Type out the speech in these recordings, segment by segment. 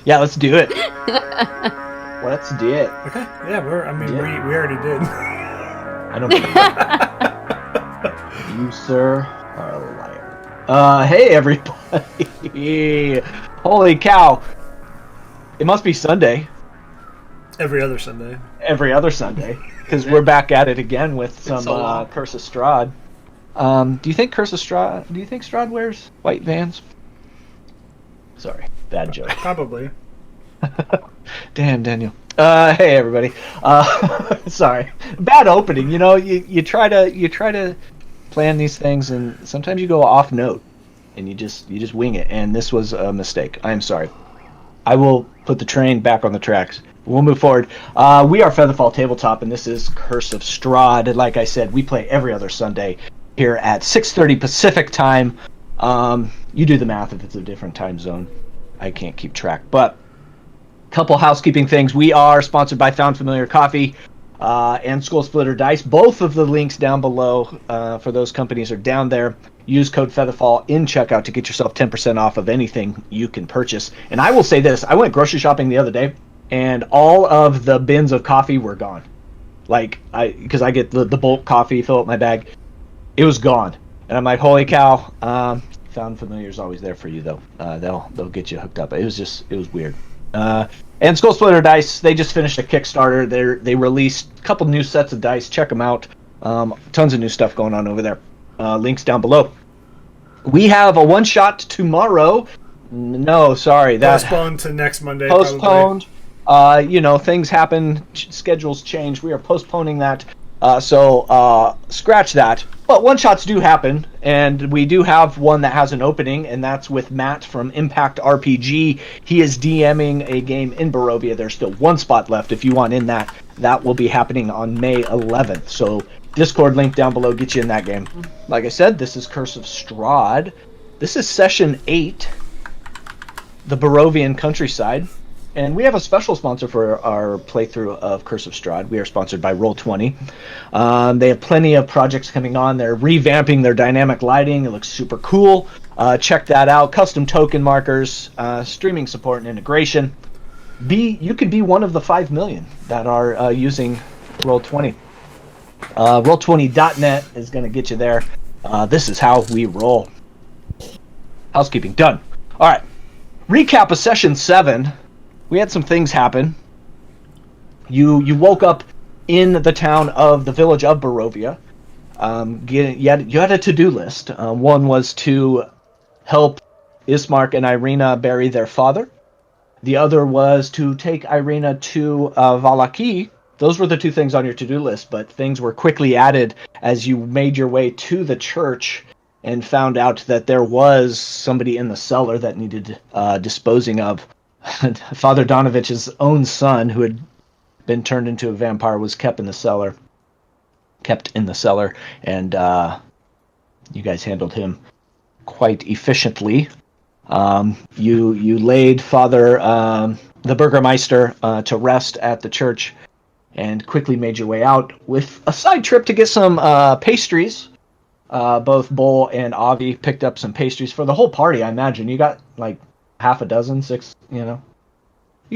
Yeah, let's do it. Let's do it. Okay. Yeah, we already did. I don't believe it. You, sir, are a liar. Hey, everybody. Holy cow. It must be Sunday. Every other Sunday. Every other Sunday. Because we're back at it again with some so Curse of Strahd. Do you think Strahd wears white Vans? Sorry, bad joke. Probably. Damn, Daniel. Hey everybody. Sorry, bad opening. You know, you try to plan these things, and sometimes you go off note, and you just wing it. And this was a mistake. I am sorry. I will put the train back on the tracks. We'll move forward. We are FeatherFall Tabletop, and this is Curse of Strahd. And like I said, we play every other Sunday here at 6:30 Pacific time. You do the math if it's a different time zone. I can't keep track. But couple housekeeping things. We are sponsored by Found Familiar Coffee and Skull Splitter Dice. Both of the links down below for those companies are down there. Use code FeatherFall in checkout to get yourself 10% off of anything you can purchase. And I will say this. I went grocery shopping the other day, and all of the bins of coffee were gone. Because I get the bulk coffee, fill up my bag. It was gone. And I'm like, holy cow. Found Familiar is always there for you, though. They'll get you hooked up. It was weird. And Skull Splitter Dice, they just finished a Kickstarter. They released a couple new sets of dice. Check them out. Tons of new stuff going on over there. Links down below. We have a one-shot tomorrow. No, sorry. Postponed to next Monday. Postponed. Things happen. Schedules change. We are postponing that. So scratch that. But one-shots do happen, and we do have one that has an opening, and that's with Matt from Impact RPG. He is DMing a game in Barovia. There's still one spot left if you want in that. That will be happening on May 11th. So Discord link down below, get you in that game. Like I said, this is Curse of Strahd. This is Session 8, the Barovian countryside. And we have a special sponsor for our playthrough of Curse of Strahd. We are sponsored by Roll20. They have plenty of projects coming on. They're revamping their dynamic lighting. It looks super cool. Check that out. Custom token markers, streaming support and integration. You could be one of the 5 million that are using Roll20. Roll20.net is going to get you there. This is how we roll. Housekeeping done. All right. Recap of Session 7. We had some things happen. You woke up in the town of the village of Barovia. You had a to-do list. One was to help Ismark and Irina bury their father. The other was to take Irina to Vallaki. Those were the two things on your to-do list, but things were quickly added as you made your way to the church and found out that there was somebody in the cellar that needed disposing of. Father Donovich's own son, who had been turned into a vampire, was kept in the cellar, and you guys handled him quite efficiently. You laid Father the Burgermeister to rest at the church, and quickly made your way out with a side trip to get some pastries. Both Bull and Avi picked up some pastries for the whole party. I imagine you got like half a dozen, 6, you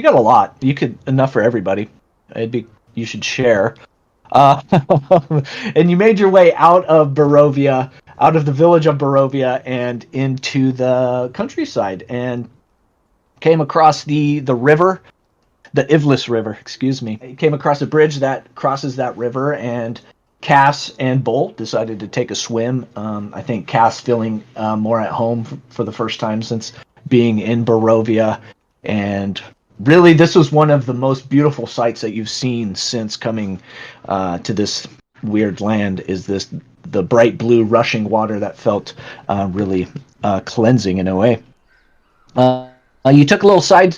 got a lot. You could enough for everybody. You should share. And you made your way out of Barovia, out of the village of Barovia, and into the countryside, and came across the river, the Ivlis River, excuse me. You came across a bridge that crosses that river, and Cass and Bull decided to take a swim. I think Cass feeling more at home for the first time since being in Barovia, and really this was one of the most beautiful sights that you've seen since coming to this weird land, is the bright blue rushing water that felt really cleansing in a way. You took a little side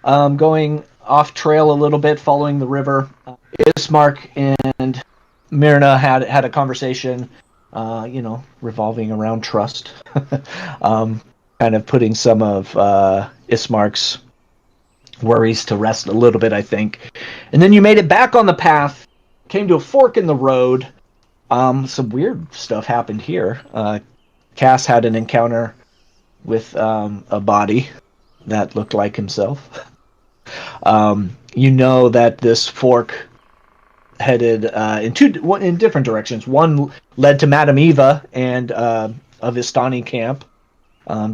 going off trail a little bit, following the river. Ismark and Myrna had a conversation, revolving around trust. Kind of putting some of Ismark's worries to rest a little bit, I think. And then you made it back on the path, came to a fork in the road. Some weird stuff happened here. Cass had an encounter with a body that looked like himself. You know that this fork headed in different directions. One led to Madame Eva and a Vistani camp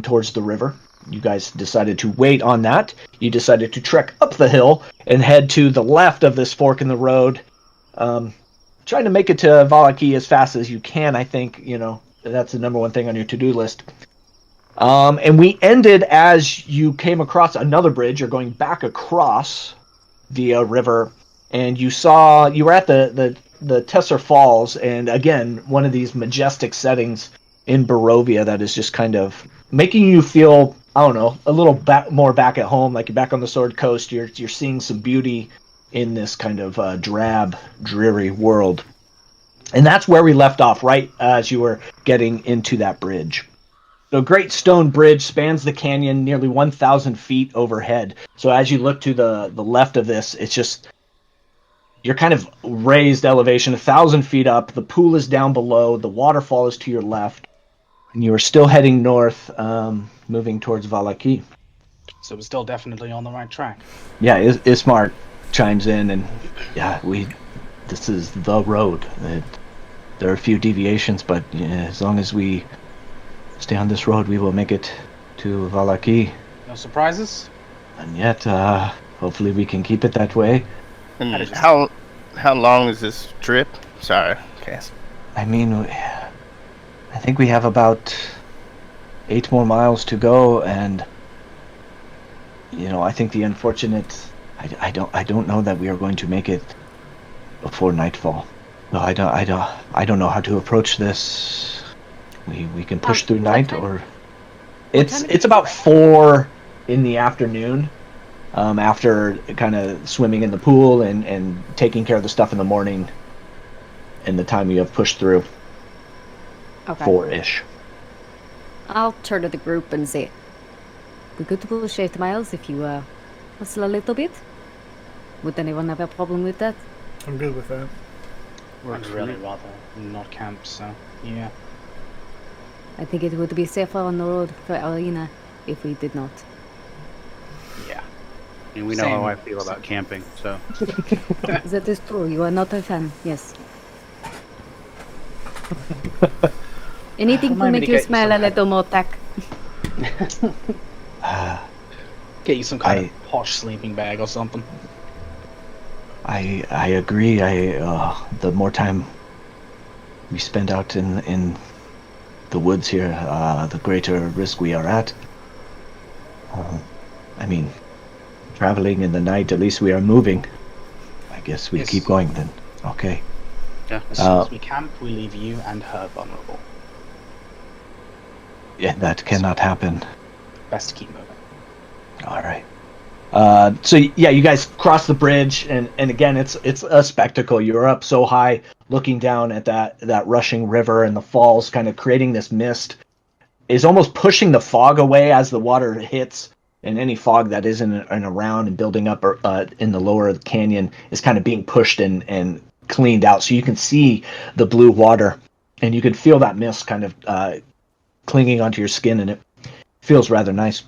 towards the river. You guys decided to wait on that. You decided to trek up the hill and head to the left of this fork in the road, trying to make it to Vallaki as fast as you can. I think that's the number one thing on your to-do list. And we ended as you came across another bridge. You're going back across the river, and you were at the Tesser Falls, and again, one of these majestic settings in Barovia that is just kind of making you feel, I don't know, a little more back at home, like you're back on the Sword Coast. You're seeing some beauty in this kind of drab, dreary world. And that's where we left off, right as you were getting into that bridge. The Great Stone Bridge spans the canyon nearly 1,000 feet overhead. So as you look to the left of this, it's just, you're kind of raised elevation, 1,000 feet up. The pool is down below. The waterfall is to your left. And you are still heading north, moving towards Vallaki. So we're still definitely on the right track. Yeah, Ismark chimes in, and yeah, this is the road. There are a few deviations, but as long as we stay on this road, we will make it to Vallaki. No surprises? And yet, hopefully we can keep it that way. And how long is this trip? Sorry, Cass. I mean, I think we have about 8 more miles to go, and I think the unfortunate, I don't know that we are going to make it before nightfall. No, I don't know how to approach this. We can push through night, or it's about 4 in the afternoon. After kind of swimming in the pool and taking care of the stuff in the morning, and the time you have pushed through. Okay. 4-ish. I'll turn to the group and say, we could push 8 miles if you hustle a little bit. Would anyone have a problem with that? I'm good with that. I'd really rather not camp, so yeah. I think it would be safer on the road for Arena if we did not. Yeah. And we know how I feel about camping, so. That is true. You are not a fan, yes. Anything to make you smile a little more tack. Get you some kind of posh sleeping bag or something. I agree. The more time we spend out in the woods here, the greater risk we are at. I mean, traveling in the night, at least we are moving. I guess we keep going then. Okay. Yeah. As soon as we camp, we leave you and her vulnerable. Yeah, that cannot happen. Best to keep moving. All right. So yeah, you guys cross the bridge, and again, it's a spectacle. You're up so high, looking down at that rushing river, and the falls kind of creating this mist, is almost pushing the fog away as the water hits, and any fog that is in and around and building up in the lower canyon is kind of being pushed and cleaned out, so you can see the blue water, and you can feel that mist kind of clinging onto your skin, and it feels rather nice.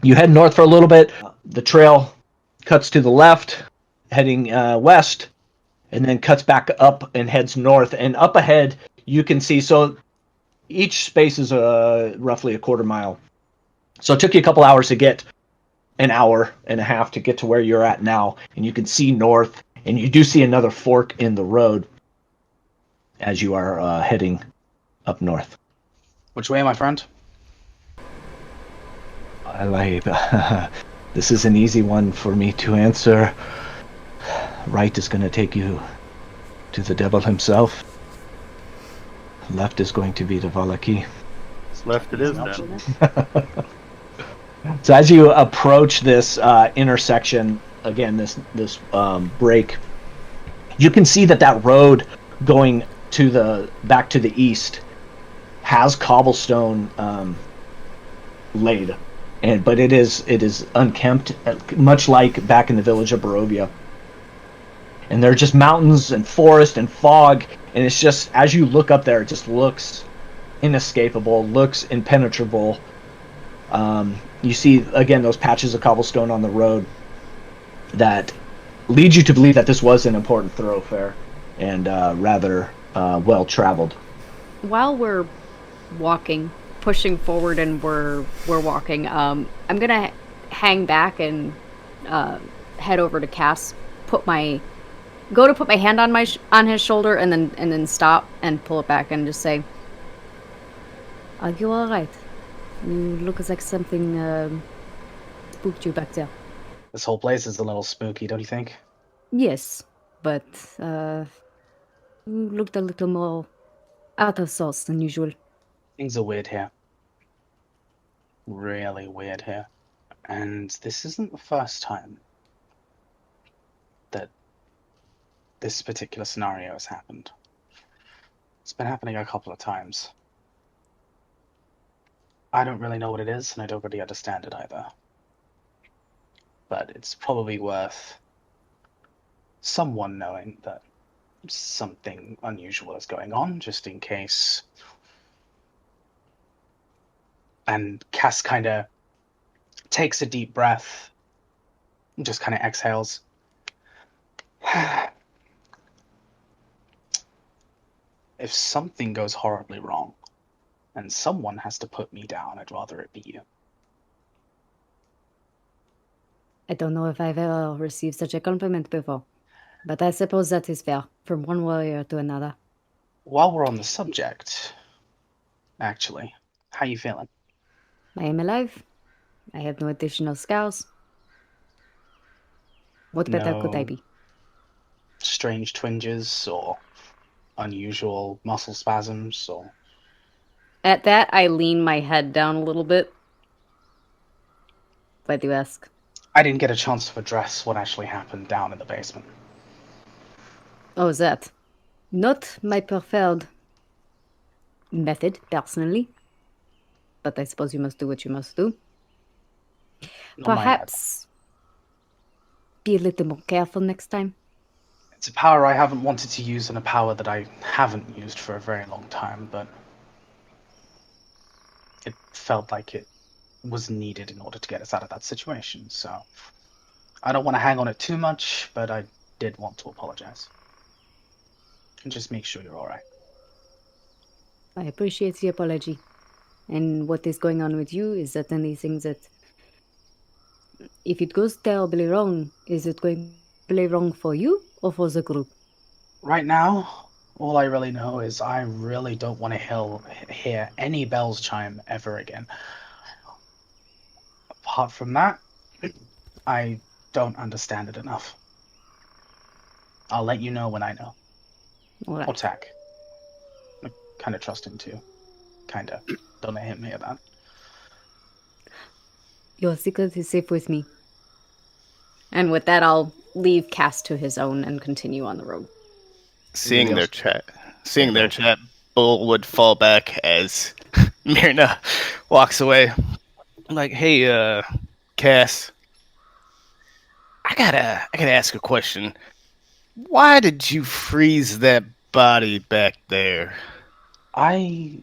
You head north for a little bit. The trail cuts to the left, heading west, and then cuts back up and heads north. And up ahead, you can see, so each space is roughly a quarter mile. So it took you a couple hours to get, an hour and a half to get to where you're at now. And you can see north, and you do see another fork in the road as you are heading up north. Which way, my friend? This is an easy one for me to answer. Right is going to take you to the devil himself. Left is going to be to Vallaki. Left it is then. So as you approach this intersection, again, this break, you can see that road going back to the east has cobblestone laid. But it is unkempt, much like back in the village of Barovia. And there are just mountains and forest and fog, and it's just, as you look up there, it just looks inescapable, looks impenetrable. You see again those patches of cobblestone on the road that lead you to believe that this was an important thoroughfare and rather well traveled. While we're walking, pushing forward, and we're walking, I'm gonna hang back and head over to Cass. Put my hand on on his shoulder, and then stop and pull it back and just say, "Are you all right? You look like something spooked you back there." This whole place is a little spooky, don't you think? Yes, but you looked a little more out of sorts than usual. Things are weird here. Really weird here. And this isn't the first time that this particular scenario has happened. It's been happening a couple of times. I don't really know what it is, and I don't really understand it either. But it's probably worth someone knowing that something unusual is going on, just in case. And Cass kind of takes a deep breath, and just kind of exhales. If something goes horribly wrong, and someone has to put me down, I'd rather it be you. I don't know if I've ever received such a compliment before, but I suppose that is fair, from one warrior to another. While we're on the subject, actually, how you feeling? I am alive. I have no additional scars. What better could I No be? strange twinges or unusual muscle spasms or... At that, I lean my head down a little bit. Why do you ask? I didn't get a chance to address what actually happened down in the basement. Oh, that. Not my preferred method, personally. But I suppose you must do what you must do. Not my head. Perhaps be a little more careful next time. It's a power I haven't wanted to use and a power that I haven't used for a very long time, but it felt like it was needed in order to get us out of that situation, so I don't want to hang on it too much, but I did want to apologize. And just make sure you're alright. I appreciate the apology. And what is going on with you is that anything that... If it goes terribly wrong, is it going terribly wrong for you or for the group? Right now, all I really know is I really don't want to hear any bells chime ever again. Apart from that, I don't understand it enough. I'll let you know when I know. All right. Or Tack. I kind of trust him too. Kind of. Don't let him hear that. Your secret is safe with me. And with that, I'll leave Cass to his own and continue on the road. Seeing their chat, Bull would fall back as Myrna walks away. I'm like, hey, Cass, I gotta ask a question. Why did you freeze that body back there? I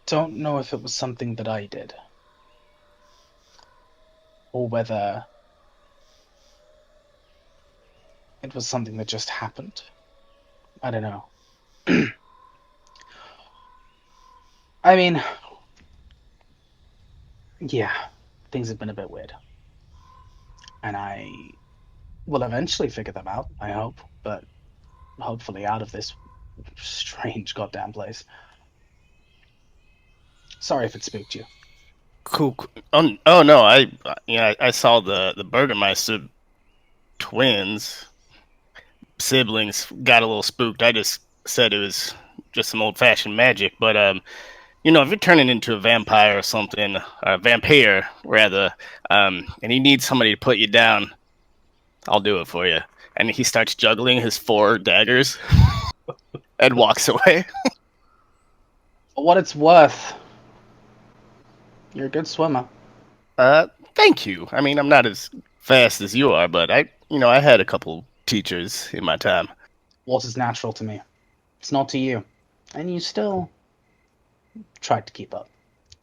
don't know if it was something that I did. Or whether it was something that just happened. I don't know. I mean, yeah, things have been a bit weird. And I will eventually figure them out, I hope, but hopefully out of this strange goddamn place. Sorry if it spooked you. Cool. Oh no, I saw the Burgermeister twins siblings got a little spooked. I just said it was just some old fashioned magic, but if you're turning into a vampire or something, or a vampire rather, and you need somebody to put you down, I'll do it for you. And he starts juggling his 4 daggers and walks away. For what it's worth, you're a good swimmer. Thank you. I mean, I'm not as fast as you are, but I had a couple teachers in my time. Water's natural to me. It's not to you. And you still tried to keep up.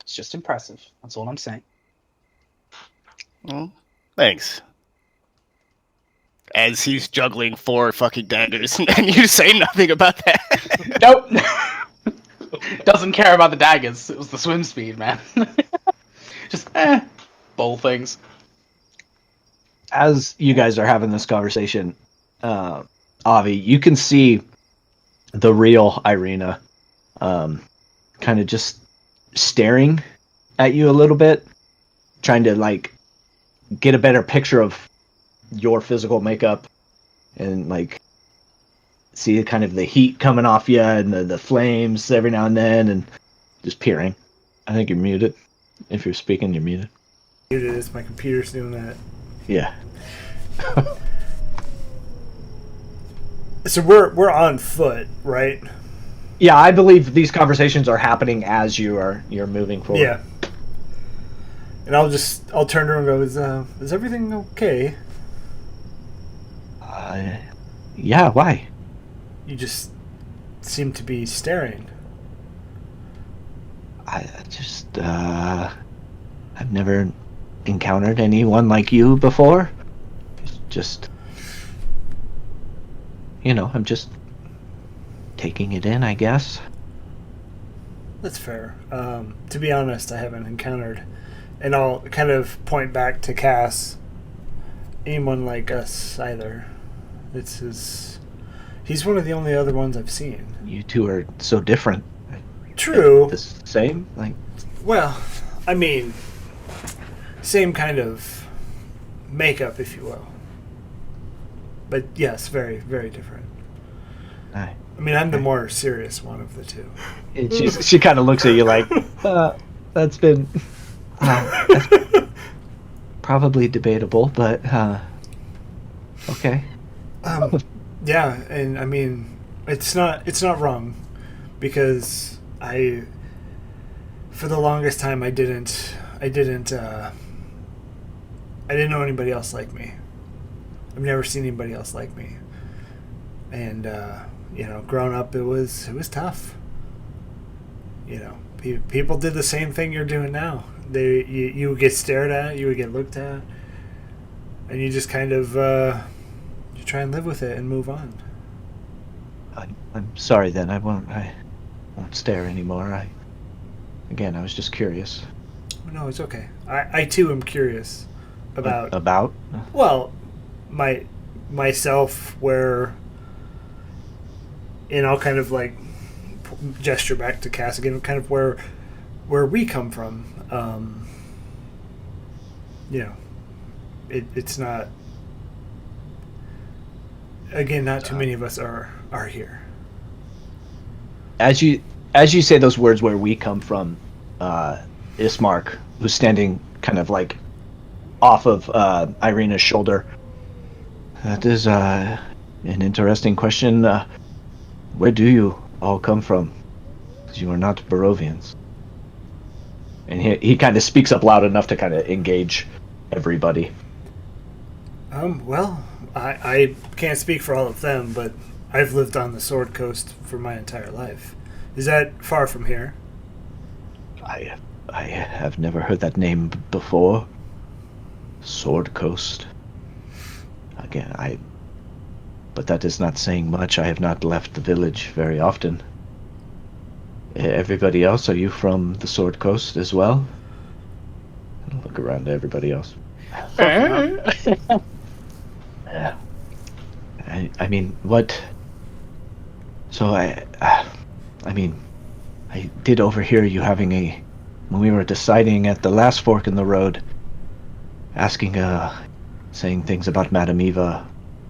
It's just impressive. That's all I'm saying. Well, thanks. As he's juggling 4 fucking daggers, and you say nothing about that. Nope. Doesn't care about the daggers. It was the swim speed, man. Just bowl things. As you guys are having this conversation, Avi, you can see the real Irina kind of just staring at you a little bit, trying to like get a better picture of your physical makeup and like see kind of the heat coming off you and the flames every now and then, and just peering. I think you're muted. If you're speaking, you're muted. Muted. It's my computer's doing that. Yeah. So we're on foot, right? Yeah, I believe these conversations are happening as you're moving forward. Yeah. And I'll turn to her and go, is everything okay? Yeah, why? You just seem to be staring. I've never encountered anyone like you before. Just, I'm just taking it in, I guess. That's fair. To be honest, I haven't encountered, and I'll kind of point back to Cass, anyone like us either. He's one of the only other ones I've seen. You two are so different. True. The same? Like, well, I mean, same kind of makeup, if you will. But yes, very, very different. I mean, I'm the more serious one of the two. She kind of looks at you like, that's probably debatable, but okay. Yeah, and I mean, it's not wrong, because for the longest time I didn't know anybody else like me. I've never seen anybody else like me, and growing up it was tough. People did the same thing you're doing now. You would get stared at, you would get looked at, and you just kind of you try and live with it and move on. I'm sorry then. I won't stare anymore. I was just curious. No, it's okay. I too am curious about well, myself, where, and I'll kind of like gesture back to Cass again, kind of where we come from. It's not, again, not too many of us are here. As you say those words, where we come from, Ismark, who's standing kind of like off of Irina's shoulder. That is an interesting question. Where do you all come from? Because you are not Barovians. And he kind of speaks up loud enough to kind of engage everybody. Well, I can't speak for all of them, but I've lived on the Sword Coast for my entire life. Is that far from here? I have never heard that name before. Sword Coast. Again, but that is not saying much. I have not left the village very often. Everybody else, are you from the Sword Coast as well? I'll look around to everybody else. Yeah. I mean, what? So I did overhear you having when we were deciding at the last fork in the road, saying things about Madame Eva,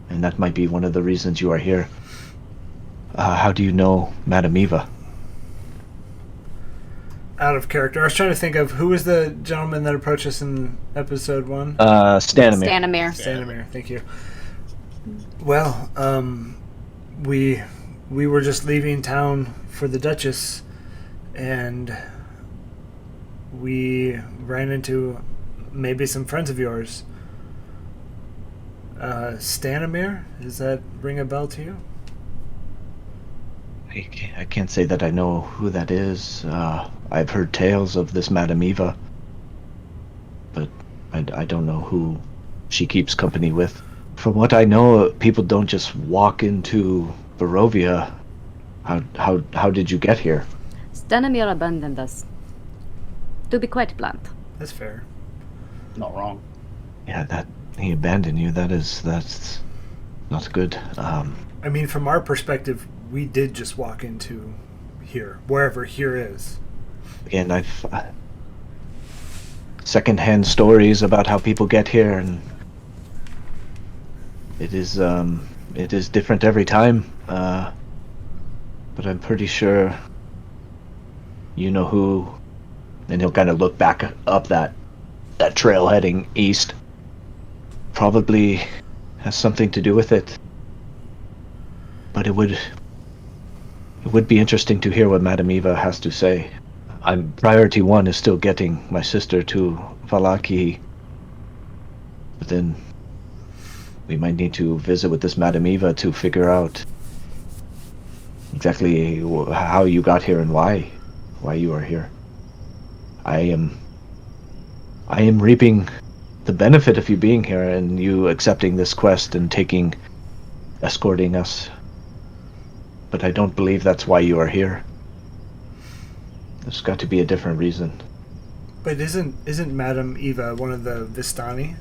and that might be one of the reasons you are here. How do you know Madame Eva? Out of character. I was trying to think of who was the gentleman that approached us in episode 1. Stanimir. Stanimir, thank you. Well, we were just leaving town for the Duchess, and we ran into maybe some friends of yours. Stanimir? Does that ring a bell to you? I can't say that I know who that is. I've heard tales of this Madame Eva, but I don't know who she keeps company with. From what I know, people don't just walk into Barovia. How did you get here? Stanimir abandoned us. To be quite blunt. That's fair. Not wrong. Yeah, that he abandoned you. That's not good. I mean, from our perspective, we did just walk into here, wherever here is. Again, I've secondhand stories about how people get here, and it is different every time. But I'm pretty sure you know who. And he'll kind of look back up that trail heading east. Probably has something to do with it. But it would be interesting to hear what Madame Eva has to say. Priority one is still getting my sister to Vallaki. But then we might need to visit with this Madame Eva to figure out exactly how you got here and why you are here. I am reaping the benefit of you being here and you accepting this quest and escorting us. But I don't believe that's why you are here. There's got to be a different reason. But isn't Madame Eva one of the Vistani?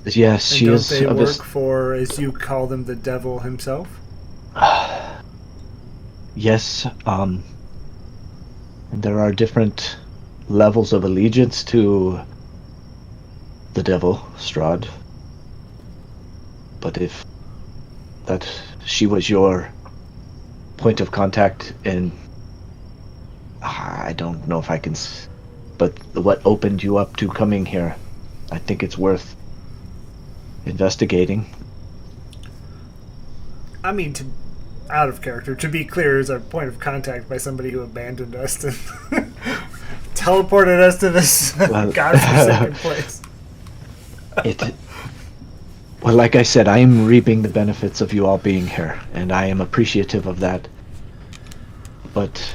Yes, And she don't is. they work for, as you call them, the devil himself? Yes. And there are different levels of allegiance to the devil, Strahd. But if that she was your point of contact, and I don't know if I can, but what opened you up to coming here, I think it's worth investigating. I mean, out of character, to be clear, is our point of contact by somebody who abandoned us and teleported us to this godforsaken place. Well, like I said, I am reaping the benefits of you all being here, and I am appreciative of that. But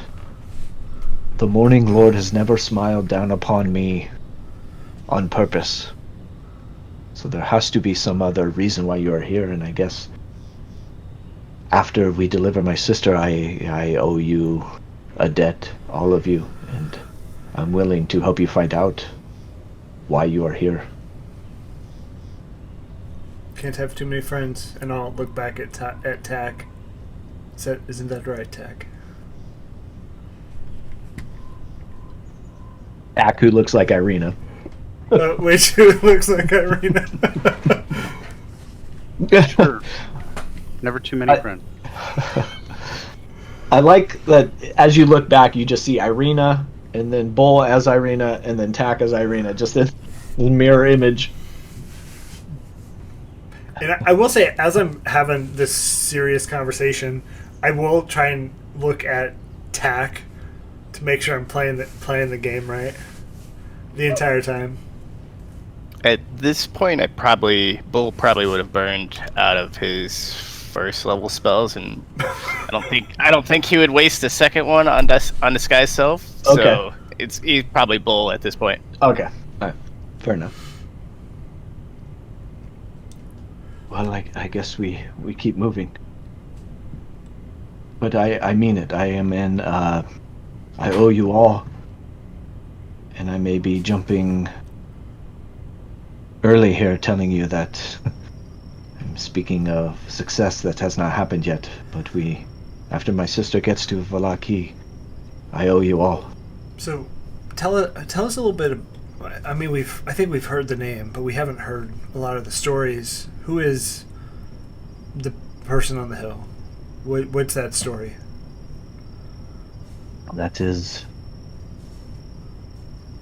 the Morning Lord has never smiled down upon me on purpose. So there has to be some other reason why you are here, and I guess after we deliver my sister, I owe you a debt, all of you, and I'm willing to help you find out why you are here. Can't have too many friends, and I'll look back at Tack. Isn't that right, Tack? Ak, who looks like Irina. Which looks like Irina. Sure. Never too many friends. I like that as you look back, you just see Irina, and then Bull as Irina, and then Tak as Irina, just in mirror image. And I will say, as I'm having this serious conversation, I will try and look at Tack to make sure I'm playing the game right the entire time. At this point, Bull probably would have burned out of his first level spells, and I don't think he would waste a second one on Disguise Self. Okay. So he's probably Bull at this point. Okay, all right. Fair enough. Well, I guess we keep moving. But I mean it. I am in. I owe you all, and I may be jumping early here, telling you that I'm speaking of success that has not happened yet. But after my sister gets to Vallaki, I owe you all. So, tell us a little bit. I mean, I think we've heard the name, but we haven't heard a lot of the stories. Who is the person on the hill? What's that story? That is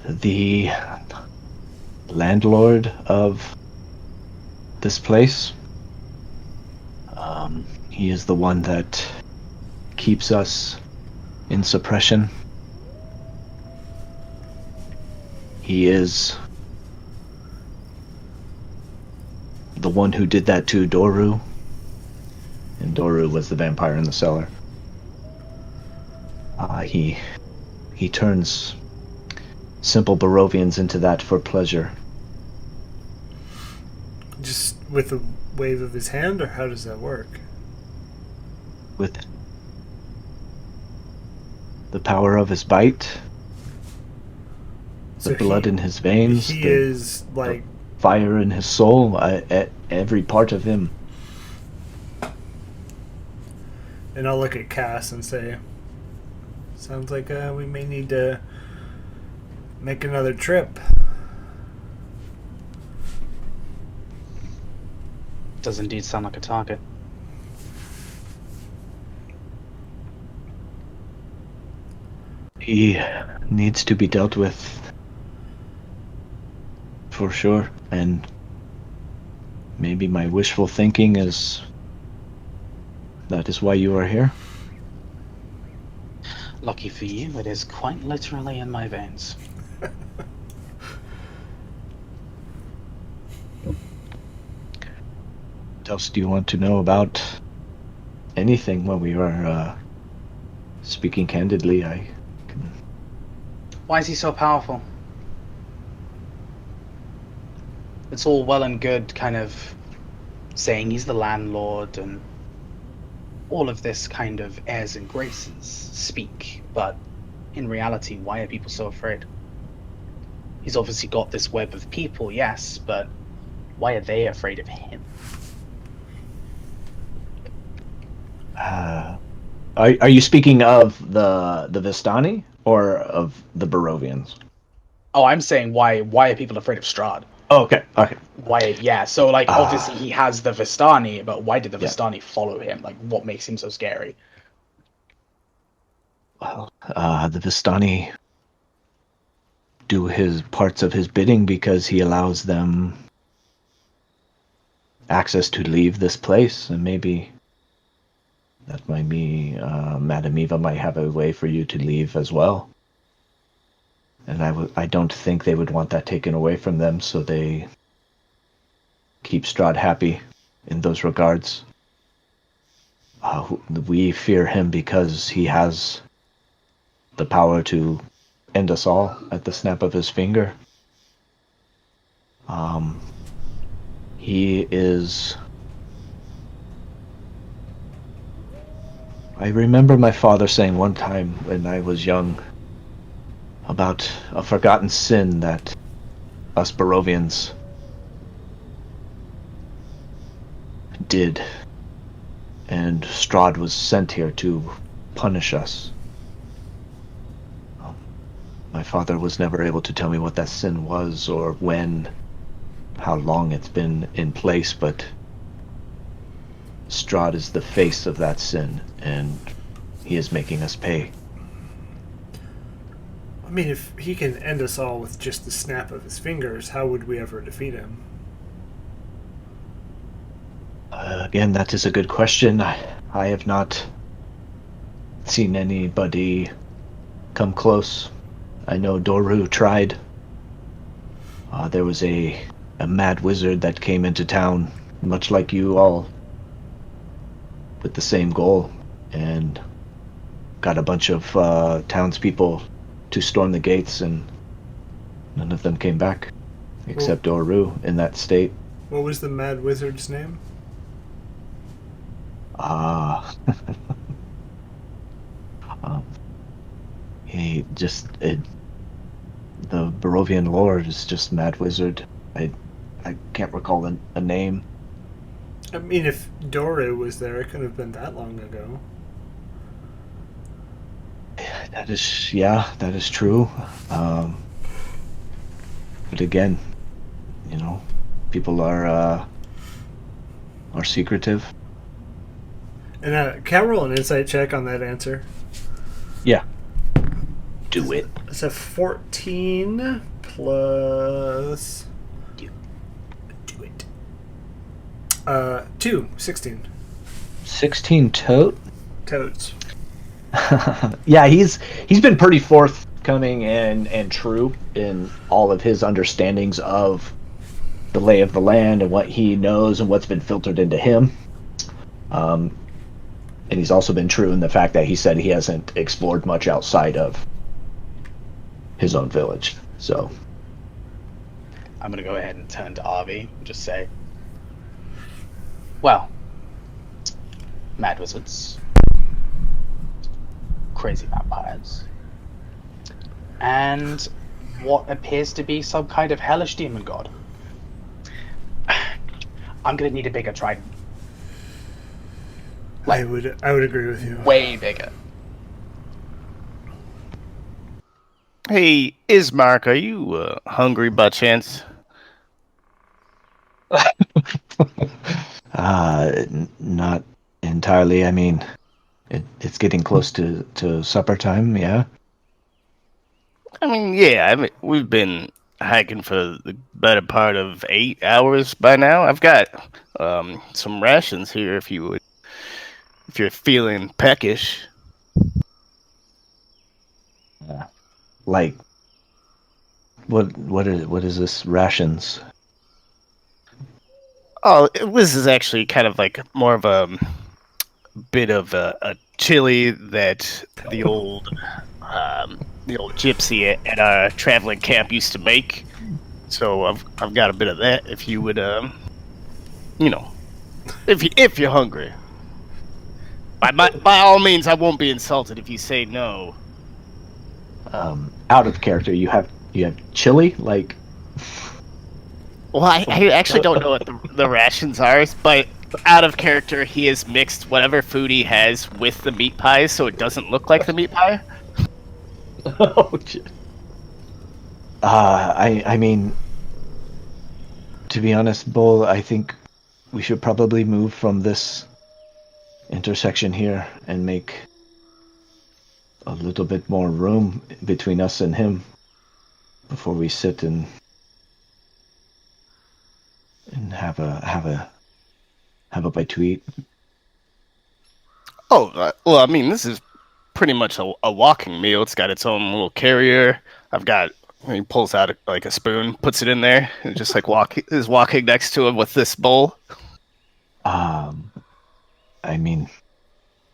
the landlord of this place. He is the one that keeps us in suppression. He is the one who did that to Doru. and Doru was the vampire in the cellar. He turns simple Barovians into that for pleasure. Just with a wave of his hand, or how does that work? With the power of his bite, the blood in his veins, He is like fire in his soul, at every part of him. And I'll look at Cass and say, sounds like we may need to make another trip. Does indeed sound like a target. He needs to be dealt with, for sure. And maybe my wishful thinking is that is why you are here. Lucky for you, it is quite literally in my veins. What else do you want to know about anything when we are speaking candidly? I can... Why is he so powerful? It's all well and good kind of saying he's the landlord and all of this kind of airs and graces speak, but in reality, why are people so afraid? He's obviously got this web of people, yes, but why are they afraid of him? Are you speaking of the Vistani or of the Barovians? Oh, I'm saying why are people afraid of Strahd? Oh, okay. Why, yeah, so like obviously he has the Vistani, but why did the Vistani follow him? Like what makes him so scary? Well, the Vistani do his parts of his bidding because he allows them access to leave this place, and maybe that might be Madame Eva might have a way for you to leave as well. And I don't think they would want that taken away from them, so they keep Strahd happy in those regards. We fear him because he has the power to end us all at the snap of his finger. He is... I remember my father saying one time when I was young about a forgotten sin that us Barovians did, and Strahd was sent here to punish us. My father was never able to tell me what that sin was or when, how long it's been in place, but Strahd is the face of that sin, and he is making us pay. I mean, if he can end us all with just the snap of his fingers, how would we ever defeat him? Again, that is a good question. I have not seen anybody come close. I know Doru tried. There was a mad wizard that came into town, much like you all, with the same goal, and got a bunch of townspeople to storm the gates, and none of them came back, except Doru in that state. What was the mad wizard's name? He just... the Barovian lord is just Mad Wizard. I can't recall a name. I mean, if Doru was there, it couldn't have been that long ago. That is true. But again, people are secretive. And can I roll an insight check on that answer? Yeah. Do it. It's a 14 plus... Do it. 2, 16. 16 totes. Yeah, he's been pretty forthcoming and true in all of his understandings of the lay of the land and what he knows and what's been filtered into him. And he's also been true in the fact that he said he hasn't explored much outside of his own village. So I'm gonna go ahead and turn to Arby and just say, well, mad wizards, crazy vampires, and what appears to be some kind of hellish demon god. I'm gonna need a bigger trident. I would agree with you. Way bigger. Hey, Ismark, are you hungry by chance? Not entirely. I mean, it's getting close to supper time, yeah? I mean, yeah. I mean, we've been hiking for the better part of 8 hours by now. I've got some rations here if you're feeling peckish. Like, what is this, rations? Oh, this is actually kind of like more of a bit of a chili that the old gypsy at our traveling camp used to make. So I've got a bit of that. If you would, if you're hungry, by all means, I won't be insulted if you say no. Out of character, you have chili, like. Well, I actually don't know what the rations are, but out of character, he has mixed whatever food he has with the meat pies, so it doesn't look like the meat pie. Oh, shit. I mean, to be honest, Bull, I think we should probably move from this intersection here and make a little bit more room between us and him before we sit and have a bite to eat. Oh, well, I mean, this is pretty much a walking meal. It's got its own little carrier. He pulls out like a spoon, puts it in there, and just like walking next to him with this bowl. I mean,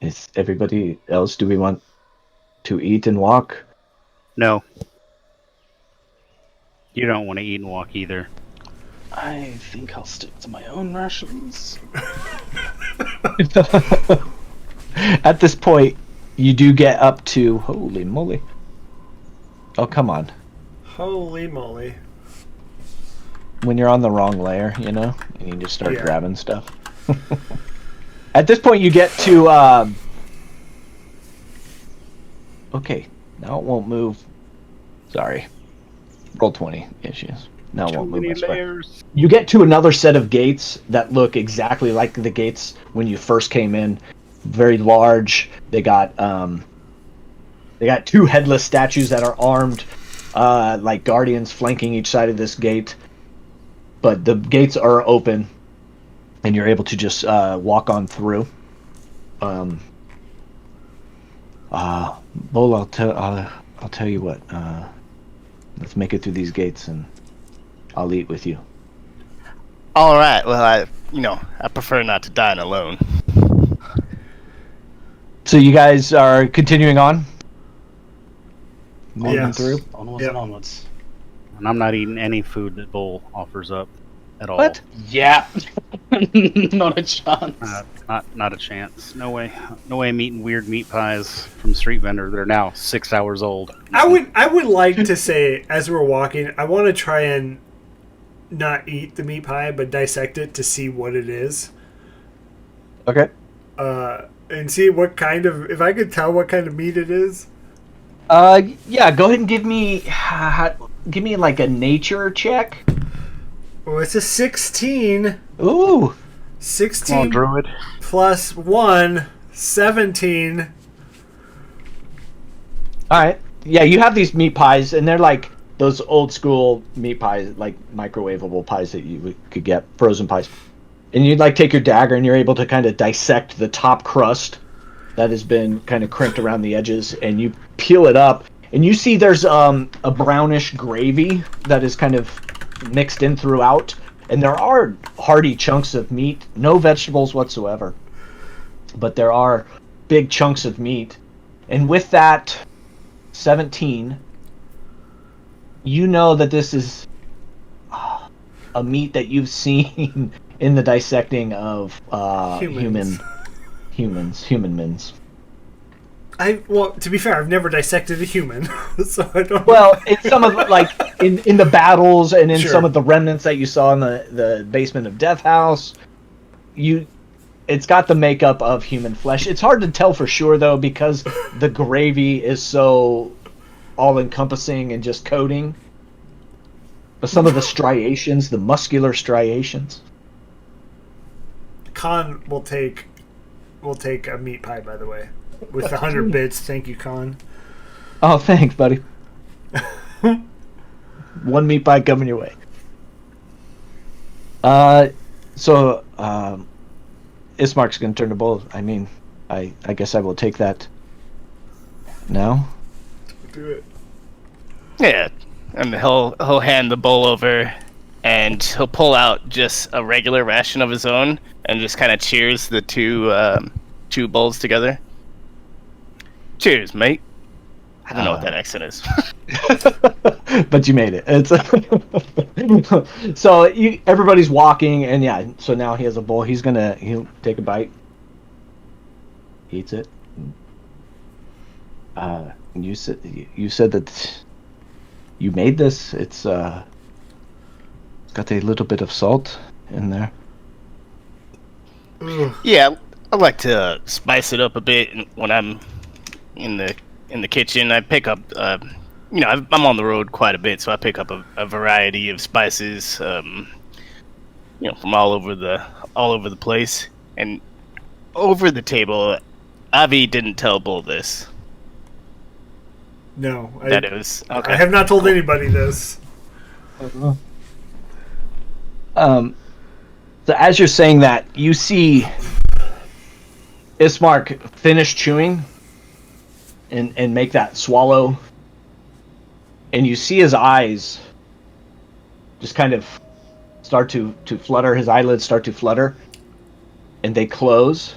is everybody else, do we want to eat and walk? No. You don't want to eat and walk either. I think I'll stick to my own rations. At this point, you do get up to... Holy moly. Oh, come on. Holy moly. When you're on the wrong layer, and you just start grabbing stuff. At this point, you get to... Okay, now it won't move. Sorry. Roll 20 issues. Now it won't move. You get to another set of gates that look exactly like the gates when you first came in. Very large. They got two headless statues that are armed like guardians flanking each side of this gate. But the gates are open, and you're able to just walk on through. Bull, I'll tell you what. Let's make it through these gates, and I'll eat with you. All right. Well, I prefer not to dine alone. So you guys are continuing on? Moving through? Onwards and onwards. And I'm not eating any food that Bull offers up at all. What? Yeah. Not a chance. Not a chance. No way. No way I'm eating weird meat pies from street vendor that are now 6 hours old. I would like to say, as we're walking, I want to try and not eat the meat pie, but dissect it to see what it is. Okay. And see what kind of... If I could tell what kind of meat it is. Yeah, go ahead and give me like a nature check. Oh, it's a 16. Ooh. 16 Come on, Druid. plus 1, 17. Alright. Yeah, you have these meat pies, and they're like those old school meat pies, like microwavable pies that you could get, frozen pies. And you'd like take your dagger, and you're able to kind of dissect the top crust that has been kind of crimped around the edges, and you peel it up, and you see there's a brownish gravy that is kind of mixed in throughout, and there are hearty chunks of meat, no vegetables whatsoever, but there are big chunks of meat. And with that 17, you know that this is a meat that you've seen in the dissecting of Humans. human mins. Well, to be fair, I've never dissected a human, so I don't. Well, in some of in the battles and in Sure. some of the remnants that you saw in the basement of Death House, it's got the makeup of human flesh. It's hard to tell for sure though because the gravy is so all-encompassing and just coating. But some of the striations, the muscular striations. Khan will take a meat pie, by the way, with 100 bits. Thank you, Khan. Oh, thanks, buddy. One meat pie coming your way. So Ismark's gonna turn to Bull. I mean, I guess I will take that now. Do it. Yeah, and he'll hand the bowl over, and he'll pull out just a regular ration of his own, and just kind of cheers the two bowls together. Cheers, mate. I don't know what that accent is. But you made it. It's so everybody's walking, and yeah. So now he has a bowl. He'll take a bite. He eats it. You said that you made this. It's got a little bit of salt in there. Yeah, I like to spice it up a bit when I'm in the kitchen. I pick up, I'm on the road quite a bit, so I pick up a variety of spices, from all over the place. And over the table, Avi didn't tell Bull this. No, That it was okay. I have not told anybody this. So as you're saying that, you see Ismark finish chewing and make that swallow, and you see his eyes just kind of start to flutter. His eyelids start to flutter, and they close,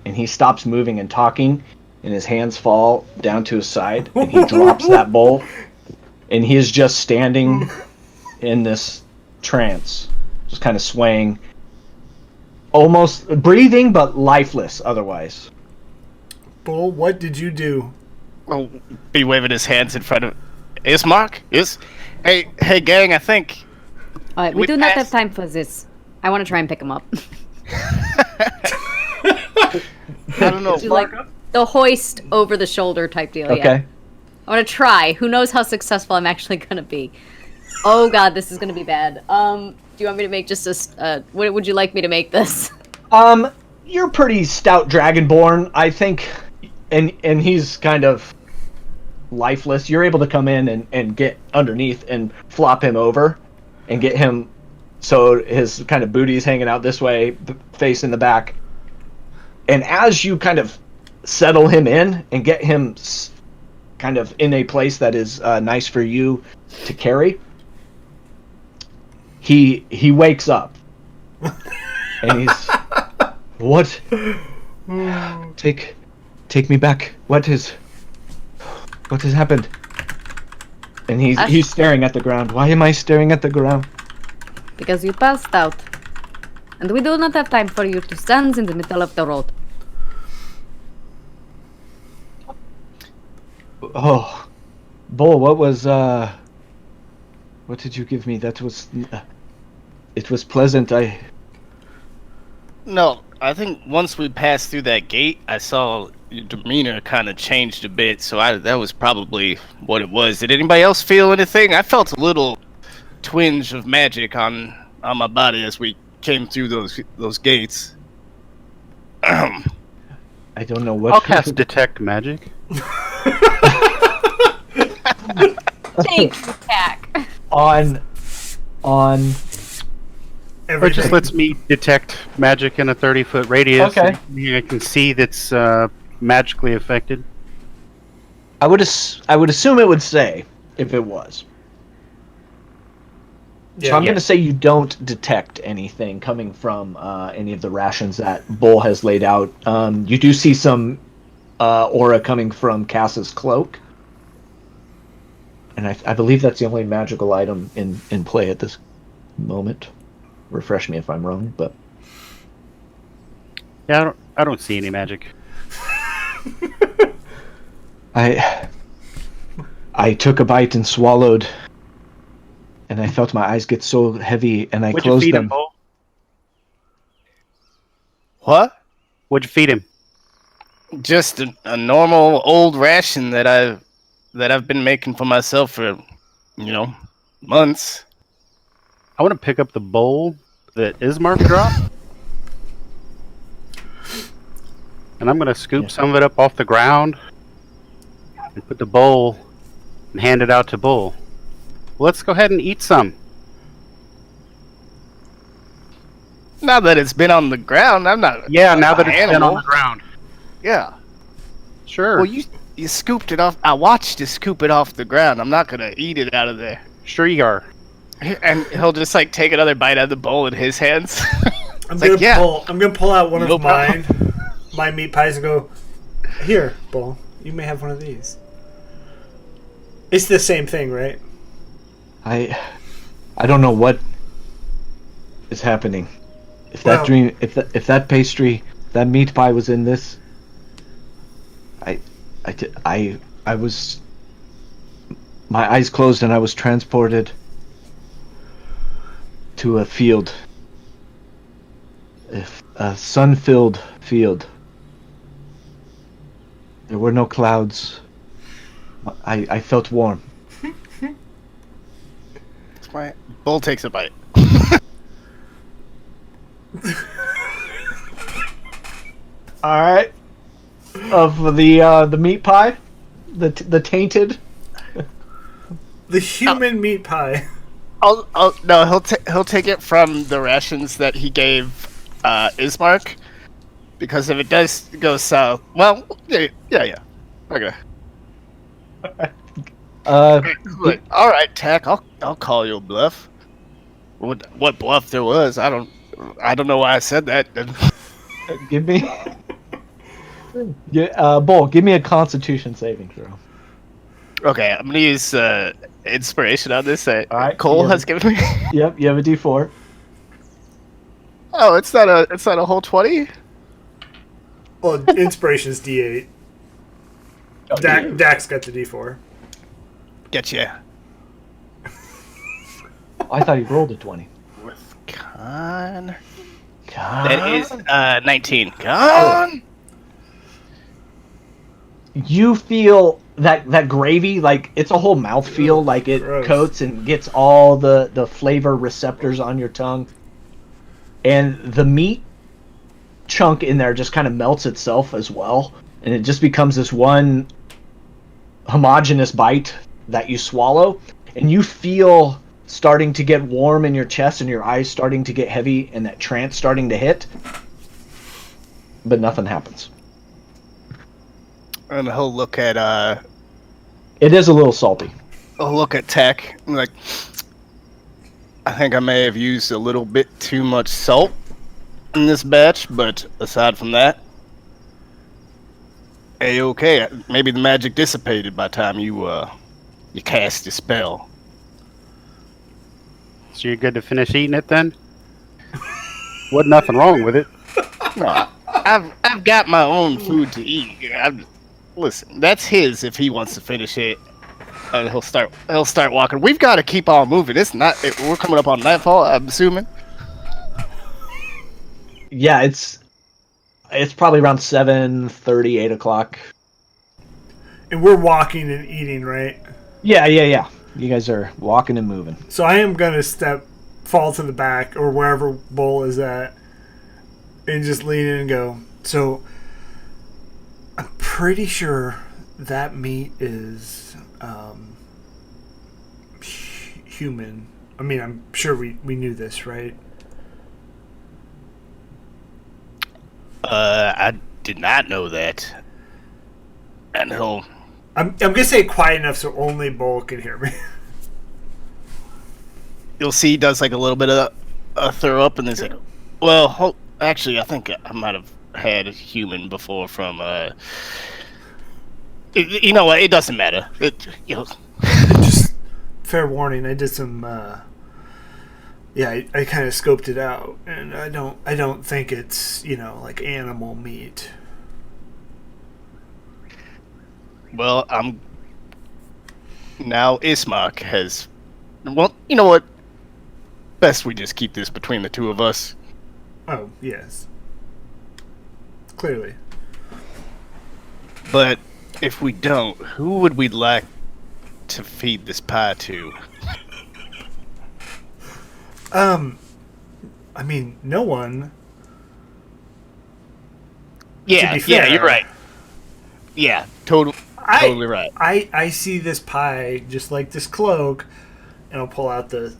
and he stops moving and talking, and his hands fall down to his side, and he drops that bowl, and he is just standing in this trance, just kind of swaying, almost breathing but lifeless otherwise. Bull, what did you do? Well, be waving his hands in front of Ismark. Hey, gang. I think Alright, we do not have time for this. I want to try and pick him up. I don't know. Do like the hoist over the shoulder type deal. Okay. Yeah. I want to try. Who knows how successful I'm actually gonna be? Oh god, this is gonna be bad. Do you want me to make just a? What would you like me to make this? You're pretty stout dragonborn, I think, and he's kind of lifeless. You're able to come in and get underneath and flop him over and get him so his kind of booty's hanging out this way, face in the back. And as you kind of settle him in and get him kind of in a place that is nice for you to carry, he wakes up and he's, what? Take me back. What has happened? And he's staring at the ground. Why am I staring at the ground? Because you passed out. And we do not have time for you to stand in the middle of the road. Oh, Bull, what did you give me? That was, it was pleasant. No, I think once we passed through that gate, I saw your demeanor kind of changed a bit, so that was probably what it was. Did anybody else feel anything? I felt a little twinge of magic on my body as we came through those gates. I don't know what. I'll cast detect magic. Take attack. on. Or it just lets me detect magic in a 30-foot radius. Okay. I can see that's magically affected. I would assume it would say if it was. So I'm going to say you don't detect anything coming from any of the rations that Bull has laid out. You do see some aura coming from Cass's cloak. And I believe that's the only magical item in play at this moment. Refresh me if I'm wrong, but Yeah, I don't see any magic. I took a bite and swallowed, and I felt my eyes get so heavy, and I What'd you closed feed him, them. Bull? What? What'd you feed him? Just a normal old ration that I've been making for myself for, months. I want to pick up the bowl that Ismark dropped. And I'm going to scoop some of it up off the ground and put the bowl and hand it out to Bull. Let's go ahead and eat some. Now that it's been on the ground, I'm not. Yeah, now that it's been animal. on the ground. Yeah. Sure. Well, you scooped it off. I watched you scoop it off the ground. I'm not gonna eat it out of there. Sure you are. And he'll just take another bite out of the bowl in his hands. I'm gonna pull out one No of mine, my meat pies, and go, here, Bull. You may have one of these. It's the same thing, right? I don't know what is happening. If that dream, if that pastry, that meat pie was in this, I was, my eyes closed and I was transported to a field, a sun-filled field. There were no clouds. I felt warm. That's why Bull takes a bite. All right. Of the meat pie, the tainted. The human meat pie. No, he'll take it from the rations that he gave Ismark, because if it does go south, well, yeah. Okay. Look, all right, Tack. I'll call you a bluff. What bluff there was? I don't know why I said that. Give me. Bull, give me a Constitution saving throw. Okay, I'm gonna use inspiration on this that All right, Cole yeah. has given me. Yep, you have a D4. Oh, it's not a whole 20. Well, inspiration's D8. Dax got the D4. Getcha. I thought he rolled a 20. With con. God. That is 19. Con. You feel that gravy, like it's a whole mouthfeel, like it Gross. coats and gets all the flavor receptors on your tongue, and the meat chunk in there just kind of melts itself as well, and it just becomes this one homogeneous bite that you swallow, and you feel starting to get warm in your chest and your eyes starting to get heavy and that trance starting to hit, but nothing happens. And he'll look at It is a little salty. I'll look at Tech. I'm like, I think I may have used a little bit too much salt in this batch, but aside from that, okay. Maybe the magic dissipated by the time you cast your spell. So you're good to finish eating it then? Wasn't nothing wrong with it. No, I've got my own food to eat. Listen, that's his if he wants to finish it. He'll start walking. We've got to keep on moving. We're coming up on nightfall, I'm assuming. Yeah, it's probably around 7:30, 8 o'clock. And we're walking and eating, right? Yeah. You guys are walking and moving. So I am gonna fall to the back or wherever Bull is at, and just lean in and go. So I'm pretty sure that meat is human. I mean, I'm sure we knew this, right? I did not know that. And I'm gonna say it quiet enough so only Bull can hear me. you'll see he does like a little bit of a throw up, and he's like, well, actually, I think I might have had a human before from You know what? It doesn't matter. Just fair warning. I did some. I kind of scoped it out, and I don't think it's like animal meat. Well, now Ismark has. Well, you know what? Best we just keep this between the two of us. Oh yes, clearly. But if we don't, who would we like to feed this pie to? I mean, no one. Yeah, To be fair, you're right. Yeah, totally right. I see this pie just like this cloak, and I'll pull out the,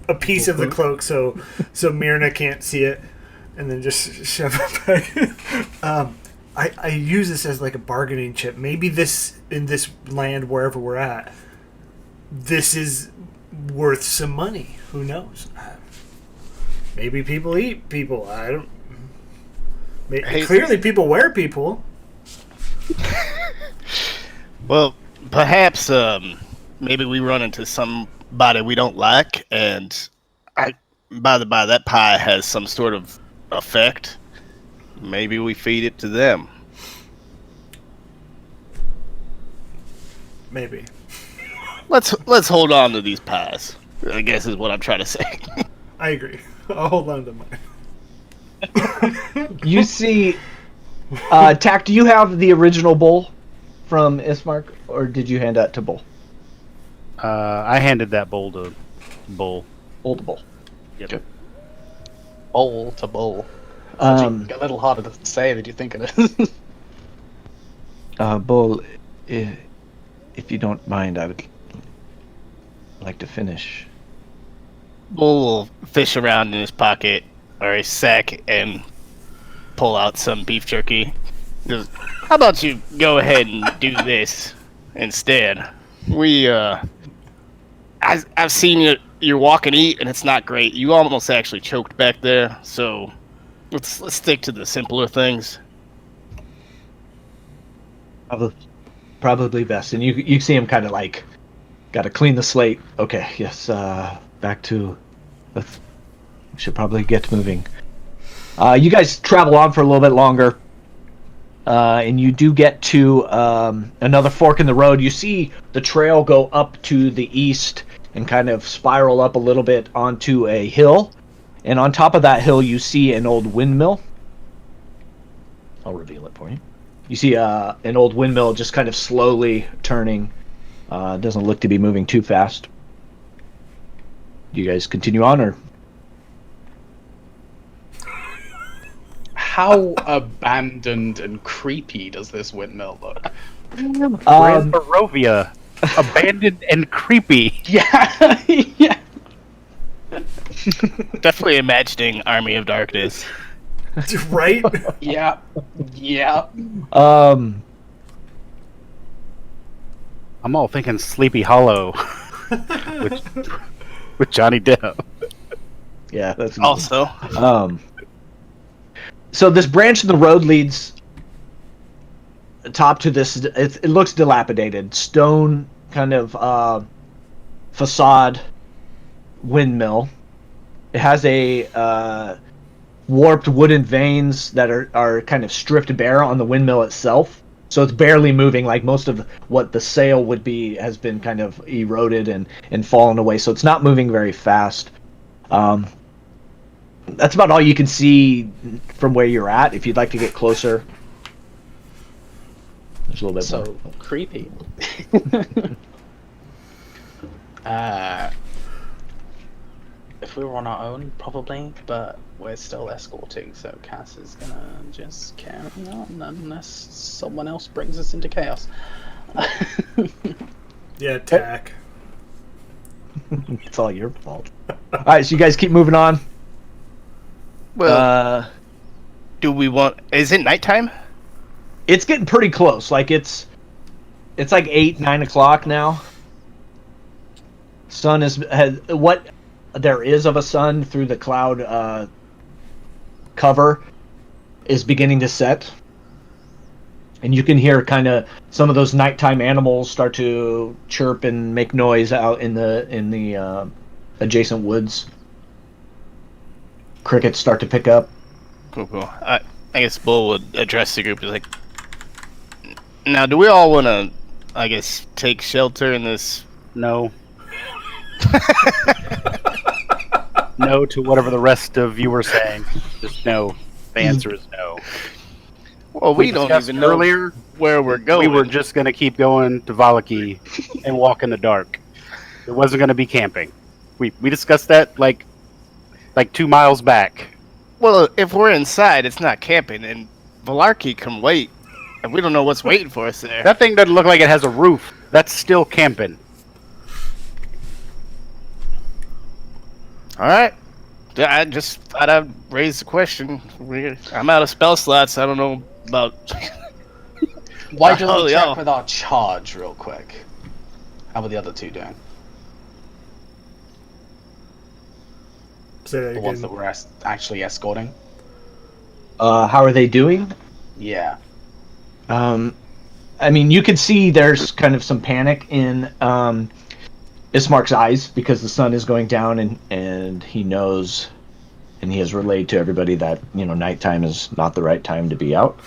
a piece of the cloak so Myrna can't see it, and then just shove it back. I use this as like a bargaining chip. Maybe in this land wherever we're at, this is worth some money. Who knows? Maybe people eat people. I don't. Clearly, people wear people. Well, perhaps maybe we run into somebody we don't like, and by the by, that pie has some sort of effect. Maybe we feed it to them. Maybe. Let's hold on to these pies, I guess is what I'm trying to say. I agree. I'll hold on to mine. You see, Tack, do you have the original bowl from Ismark, or did you hand that to Bull? I handed that bowl to Bull. Bowl to Bull. Yep. Okay. Bowl to bowl. Um, Actually, a little harder to say than you think it is. Bull, if you don't mind, I would like to finish. Bull will fish around in his pocket or his sack and pull out some beef jerky. Goes, how about you go ahead and do this instead? I've seen you walk and eat, and it's not great. You almost actually choked back there, so let's stick to the simpler things. Probably best. And you see him kind of like, got to clean the slate. Okay, yes, back to, we should probably get moving. You guys travel on for a little bit longer, and you do get to another fork in the road. You see the trail go up to the east and kind of spiral up a little bit onto a hill. And on top of that hill, you see an old windmill. I'll reveal it for you. You see an old windmill just kind of slowly turning. Doesn't look to be moving too fast. Do you guys continue on, or? How abandoned and creepy does this windmill look? We're in Barovia. Abandoned and creepy. Yeah, yeah. Definitely imagining Army of Darkness. Right? Yeah, yeah. I'm all thinking Sleepy Hollow with Johnny Depp. Yeah, that's Also, so this branch in the road leads top to this. It looks dilapidated, stone kind of facade windmill. It has a warped wooden vanes that are kind of stripped bare on the windmill itself. So it's barely moving. Like most of what the sail would be has been kind of eroded and fallen away. So it's not moving very fast. That's about all you can see from where you're at. If you'd like to get closer, there's a little bit So more. creepy. If we were on our own, probably, but we're still escorting, so Cass is gonna just carry on unless someone else brings us into chaos. Yeah, Tack. It's all your fault. All right, so you guys keep moving on. well, do we want? Is it nighttime? It's getting pretty close. Like it's like 8-9 o'clock now. Sun has what there is of a sun through the cloud cover is beginning to set. And you can hear kind of some of those nighttime animals start to chirp and make noise out in the adjacent woods. Crickets start to pick up. Cool. I guess Bull would address the group. He's like, now, do we all want to, I guess, take shelter in this? No. No to whatever the rest of you were saying. Just no. The answer is no. Well, we don't discussed even know earlier where we're going. We were just going to keep going to Vallaki and walk in the dark. It wasn't going to be camping. We discussed that like 2 miles back. Well, if we're inside, it's not camping, and Vallaki can wait, and we don't know what's waiting for us there. That thing doesn't look like it has a roof. That's still camping. All right. I just thought I'd raise the question. I'm out of spell slots. I don't know about. Why don't Oh, we yeah. check with our charge real quick? How are the other two doing? Say that The ones again. that we're actually escorting? How are they doing? Yeah. I mean, you can see there's kind of some panic in Ismark's eyes because the sun is going down, and he knows, and he has relayed to everybody that nighttime is not the right time to be out.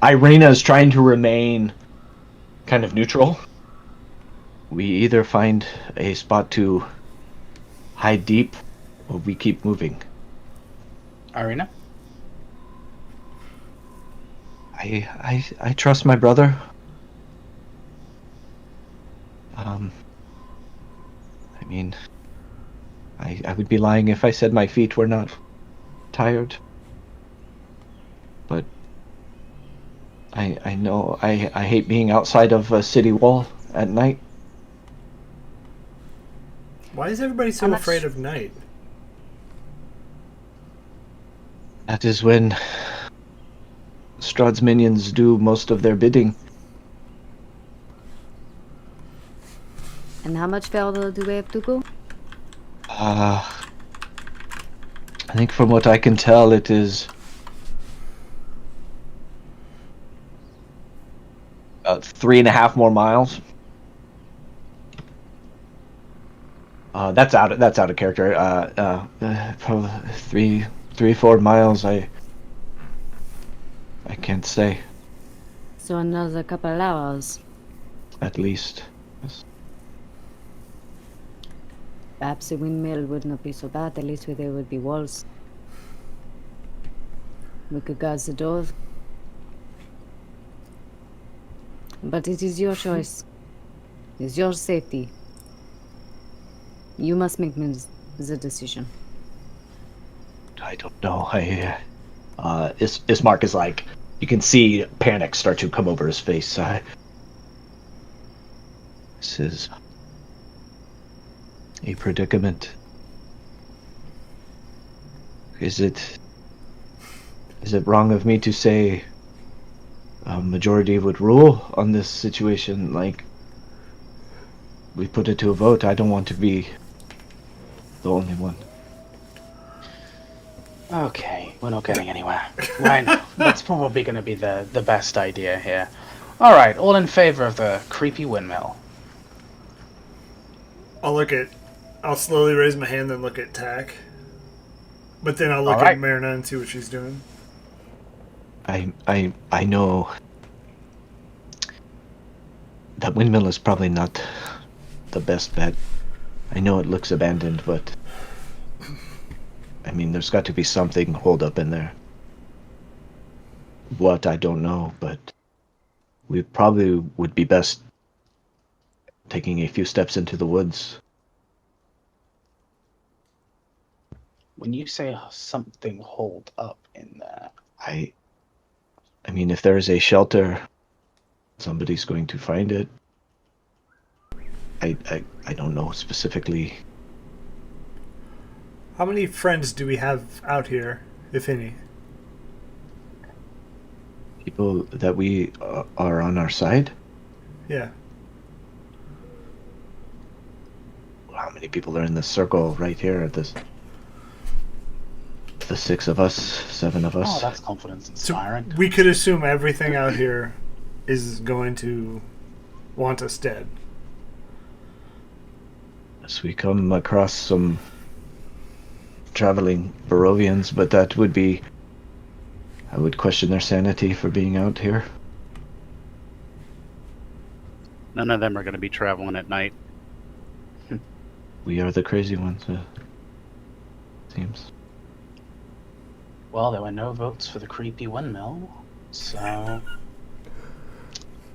Irina is trying to remain kind of neutral. We either find a spot to hide deep, or we keep moving. Irina? I trust my brother. I mean, I would be lying if I said my feet were not tired. But I know I hate being outside of a city wall at night. Why is everybody so afraid of night? That is when Strahd's minions do most of their bidding. And how much further do we have to go? I think from what I can tell, it is about 3.5 more miles. That's out of character. Probably 3-4 miles. I can't say. So another couple hours. At least. Yes. Perhaps the windmill would not be so bad. At least there would be walls. We could guard the door. But it is your choice. It's your safety. You must make the decision. I don't know. Ismark is like, you can see panic start to come over his face. This is a predicament. Is it wrong of me to say a majority would rule on this situation? Like, we put it to a vote. I don't want to be the only one. Okay, we're not getting anywhere. Right now. That's probably going to be the best idea here. Alright, all in favor of the creepy windmill. I'll slowly raise my hand, then look at Tack. But then I'll look All right. at Marina and see what she's doing. I know that windmill is probably not the best bet. I know it looks abandoned, but I mean, there's got to be something holed up in there. What, I don't know, but we probably would be best taking a few steps into the woods. When you say something holed up in there, I mean, if there is a shelter, somebody's going to find it. I don't know specifically. How many friends do we have out here, if any? People that we are on our side. Yeah. How many people are in this circle right here at this? of the 6 of us, 7 of us. Oh, that's confidence inspiring. We could assume everything out here is going to want us dead. As we come across some traveling Barovians, but that would be... I would question their sanity for being out here. None of them are going to be traveling at night. We are the crazy ones, seems. Well, there were no votes for the creepy windmill, so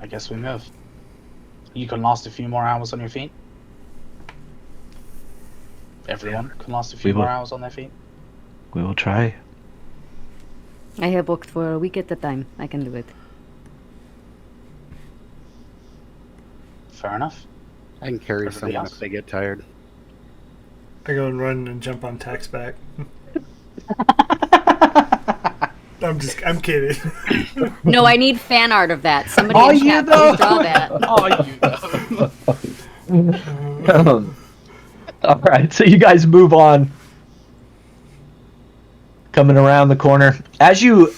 I guess we move. You can last a few more hours on your feet. Everyone can last a few We will. more hours on their feet. We will try. I have booked for a week at a time. I can do it. Fair enough. I can carry Everybody someone else? if they get tired. I go and run and jump on Tack's back. I'm kidding. No, I need fan art of that. Somebody Oh, in you chat, know. please draw that. Oh, you All right, so you guys move on. Coming around the corner. As you,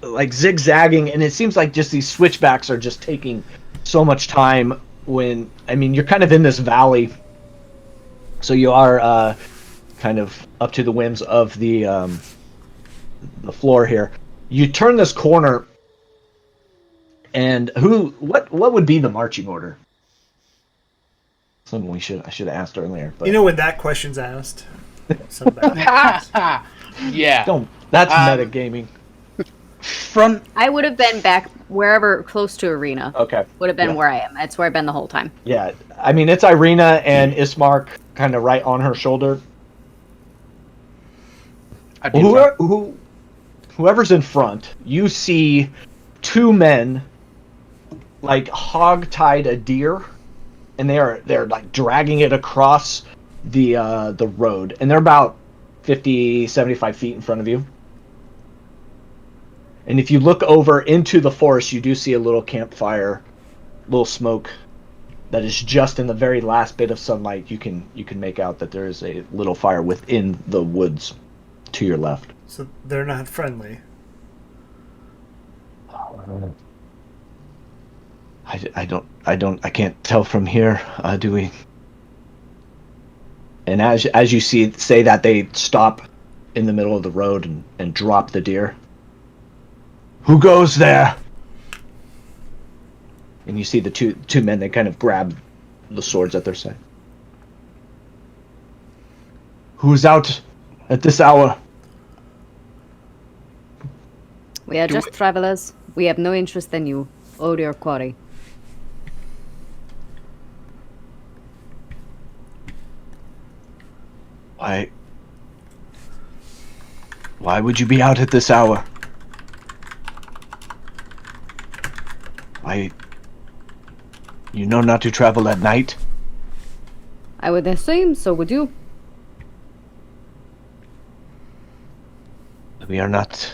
like, zigzagging, and it seems like just these switchbacks are just taking so much time when... I mean, you're kind of in this valley. So you are kind of up to the whims of the floor here. You turn this corner, and what would be the marching order? Something I should have asked earlier. But You know when that question's asked? Somebody. yeah. that's Um, metagaming. Front. I would have been back wherever close to Arena. Okay. Would have been Yeah. where I am. That's where I've been the whole time. Yeah, I mean it's Irina and Ismark kind of right on her shoulder. I'd be in front. Whoever's in front, you see 2 men like hog-tied a deer, and they're like dragging it across the road, and they're about 50, 75 feet in front of you. And if you look over into the forest, you do see a little campfire, little smoke that is just in the very last bit of sunlight. You can make out that there is a little fire within the woods to your left. So they're not friendly. I can't tell from here, do we? And as you say that, they stop in the middle of the road and drop the deer. Who goes there? And you see the two men, they kind of grab the swords at their side. Who's out at this hour? We are just travelers. We have no interest in you or your quarry. Why would you be out at this hour? You know not to travel at night? I would assume, so would you? We are not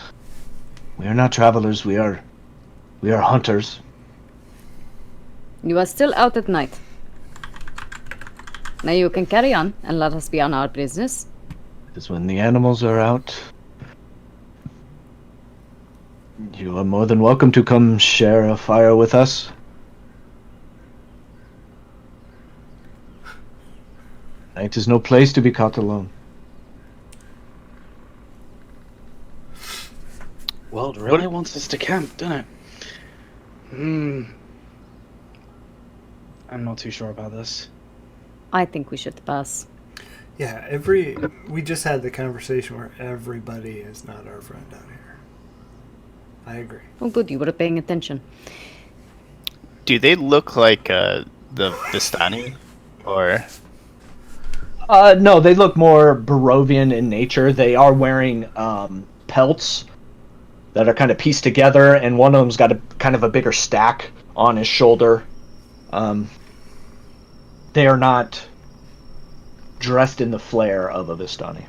travelers, we are hunters. You are still out at night. Now you can carry on and let us be on our business. Because when the animals are out, you are more than welcome to come share a fire with us. Night is no place to be caught alone. World really wants us to camp, doesn't it? I'm not too sure about this. I think we should pass. Yeah, we just had the conversation where everybody is not our friend out here. I agree. Oh, good, you were paying attention. Do they look like the Vistani? Or No, they look more Barovian in nature. They are wearing pelts that are kind of pieced together, and one of them's got a kind of a bigger stack on his shoulder. They are not dressed in the flair of a Vistani.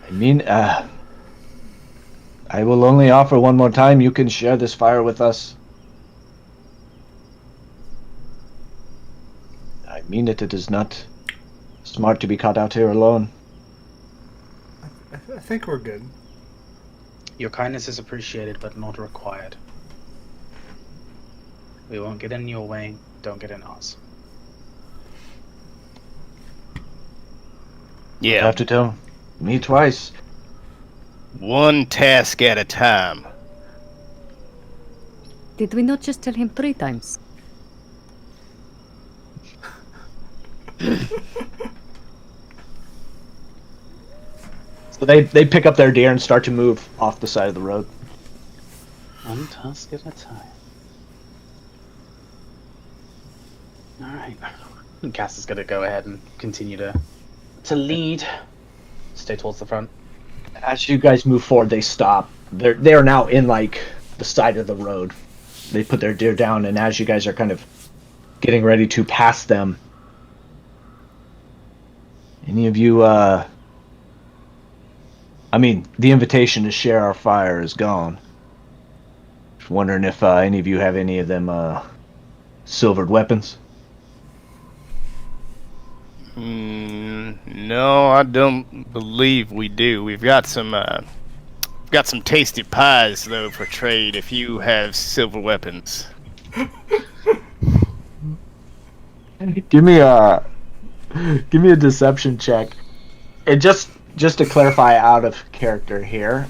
I mean, I will only offer one more time. You can share this fire with us. I mean it. It is not smart to be caught out here alone. I think we're good. Your kindness is appreciated, but not required. We won't get in your way. Don't get in ours. You Yeah, have to tell me twice. one task at a time. Did we not just tell him 3 times? So they pick up their deer and start to move off the side of the road. One task at a time. Alright. Cass is going to go ahead and continue to lead. Stay towards the front. As you guys move forward, they stop. They are now in like the side of the road. They put their deer down, and as you guys are kind of getting ready to pass them, any of you, I mean, the invitation to share our fire is gone. Just wondering if any of you have any of them silvered weapons. No, I don't believe we do. We've got some tasty pies though for trade. If you have silver weapons, Give me a deception check. And just to clarify, out of character here,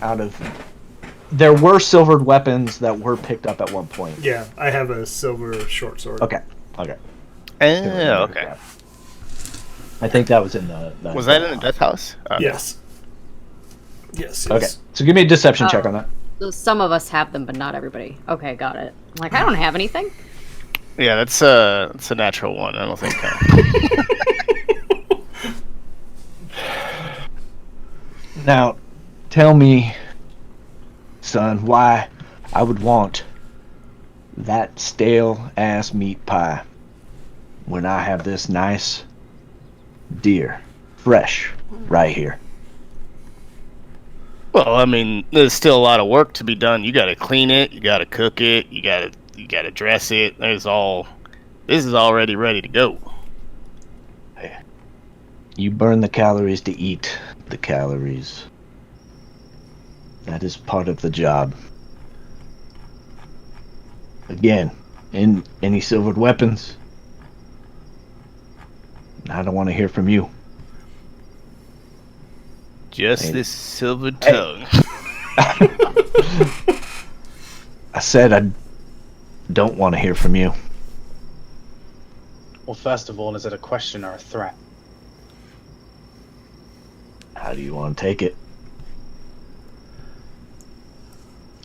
there were silvered weapons that were picked up at one point. Yeah, I have a silver short sword. Okay. okay. I think that was in the Was that in the death house? Yes. Yes. Okay. So give me a deception check on that. So some of us have them, but not everybody. Okay, got it. I'm like, I don't have anything. Yeah, that's a natural one. I don't think. Now, tell me, son, why I would want that stale ass meat pie when I have this nice deer, fresh, right here. Well, I mean, there's still a lot of work to be done. You got to clean it. You got to cook it. You got to dress it. This is already ready to go. You burn the calories to eat the calories. That is part of the job. Again, in any silvered weapons, I don't want to hear from you. Just Hey. this silver tongue. I said I don't want to hear from you. Well, first of all, is it a question or a threat? How do you want to take it?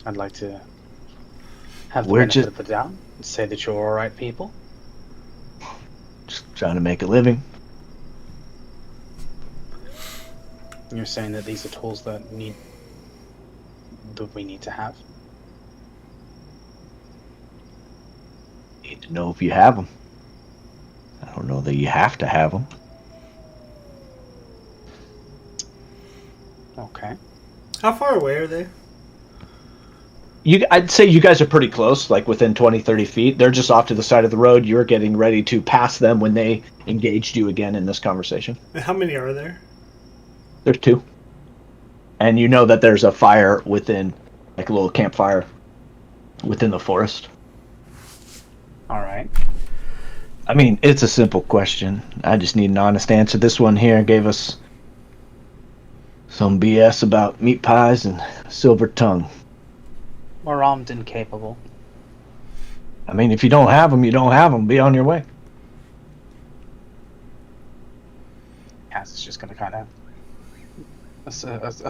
I'd like to have the We're benefit just- of the doubt and say that you're alright people. Just trying to make a living. You're saying that these are tools that we need to have. Need to know if you have them. I don't know that you have to have them. Okay. How far away are they? I'd say you guys are pretty close, like within 20, 30 feet. They're just off to the side of the road. You're getting ready to pass them when they engaged you again in this conversation. And how many are there? There's 2. And you know that there's a fire within, like a little campfire within the forest. Alright. I mean, it's a simple question. I just need an honest answer. This one here gave us some BS about meat pies and silver tongue. We're armed and capable. I mean, if you don't have them, you don't have them. Be on your way. Cass is just going to kind of a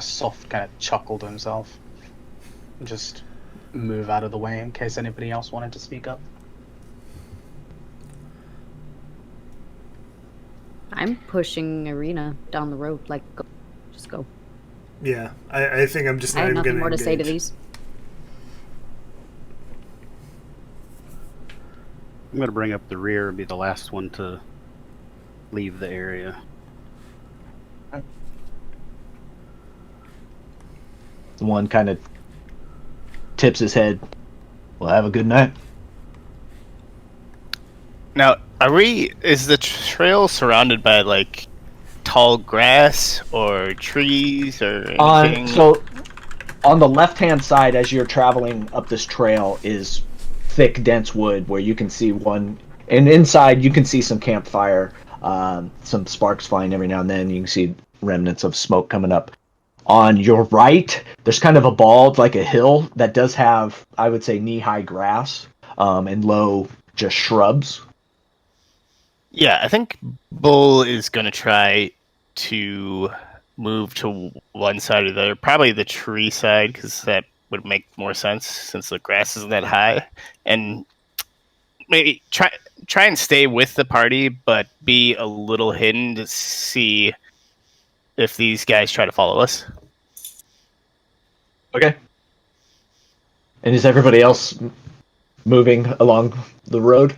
soft kind of chuckle to himself and just move out of the way in case anybody else wanted to speak up. I'm pushing Arena down the road. Like, go, just go. Yeah, I think I'm just I not have even nothing going more to say to engage. these. I'm going to bring up the rear and be the last one to leave the area. The one kind of tips his head. Well, have a good night. Now, is the trail surrounded by like tall grass or trees or anything? On the left-hand side, as you're traveling up this trail, is thick, dense wood where you can see one, and inside you can see some campfire, some sparks flying every now and then. You can see remnants of smoke coming up. On your right, there's kind of a bald, like a hill that does have, I would say, knee-high grass and low, just shrubs. Yeah, I think Bull is going to try to move to one side or the other, probably the tree side, because that would make more sense since the grass isn't that high, and maybe try and stay with the party, but be a little hidden to see if these guys try to follow us. Okay. And is everybody else moving along the road?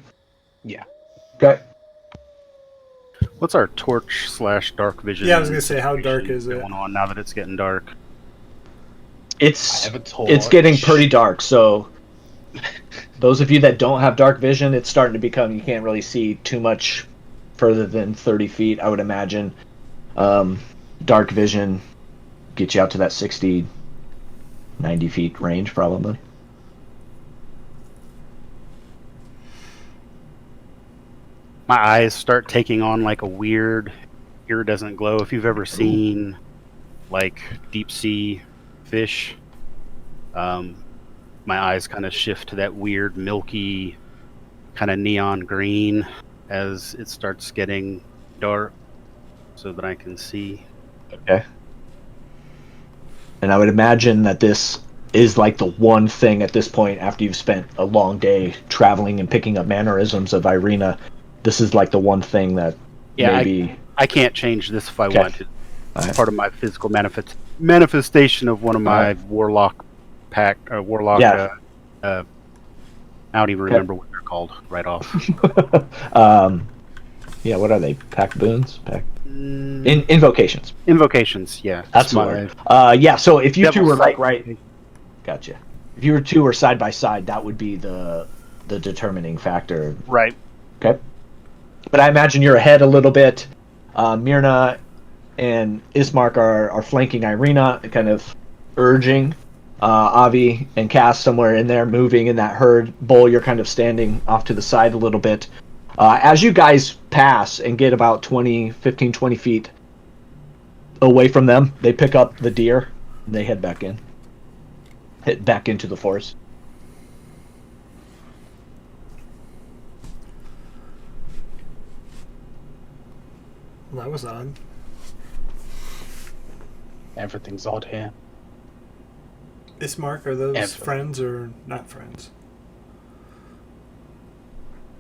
Yeah. Okay. What's our torch / dark vision? Yeah, I was gonna say, how dark is it? Going on now that it's getting dark? It's I have a torch. it's getting pretty dark, so those of you that don't have dark vision, it's starting to become, you can't really see too much further than 30 feet, I would imagine. Dark vision gets you out to that 60, 90 feet range, probably. My eyes start taking on like a weird iridescent glow. If you've ever seen like deep sea fish, my eyes kind of shift to that weird milky kind of neon green as it starts getting dark so that I can see. Okay. And I would imagine that this is like the one thing at this point, after you've spent a long day traveling and picking up mannerisms of Irina, this is like the one thing that maybe... I can't change this if I Okay. want to. It's part of my physical manifestation of one of my warlock pack, warlock... Yeah. I don't even remember what they're called right off. Yeah, what are they? Pack boons? Invocations. Invocations, yeah. That's the word. Yeah, so if you two were like right... Gotcha. If you two were side by side, that would be the determining factor. Right. Okay. But I imagine you're ahead a little bit. Myrna and Ismark are flanking Irina, kind of urging Avi and Cass somewhere in there, moving in that herd. Bull, you're kind of standing off to the side a little bit. As you guys pass and get about 15, 20 feet away from them, they pick up the deer and they head back into the forest. Well, that was odd. Everything's odd here. Ismark, are those Everything. friends or not friends?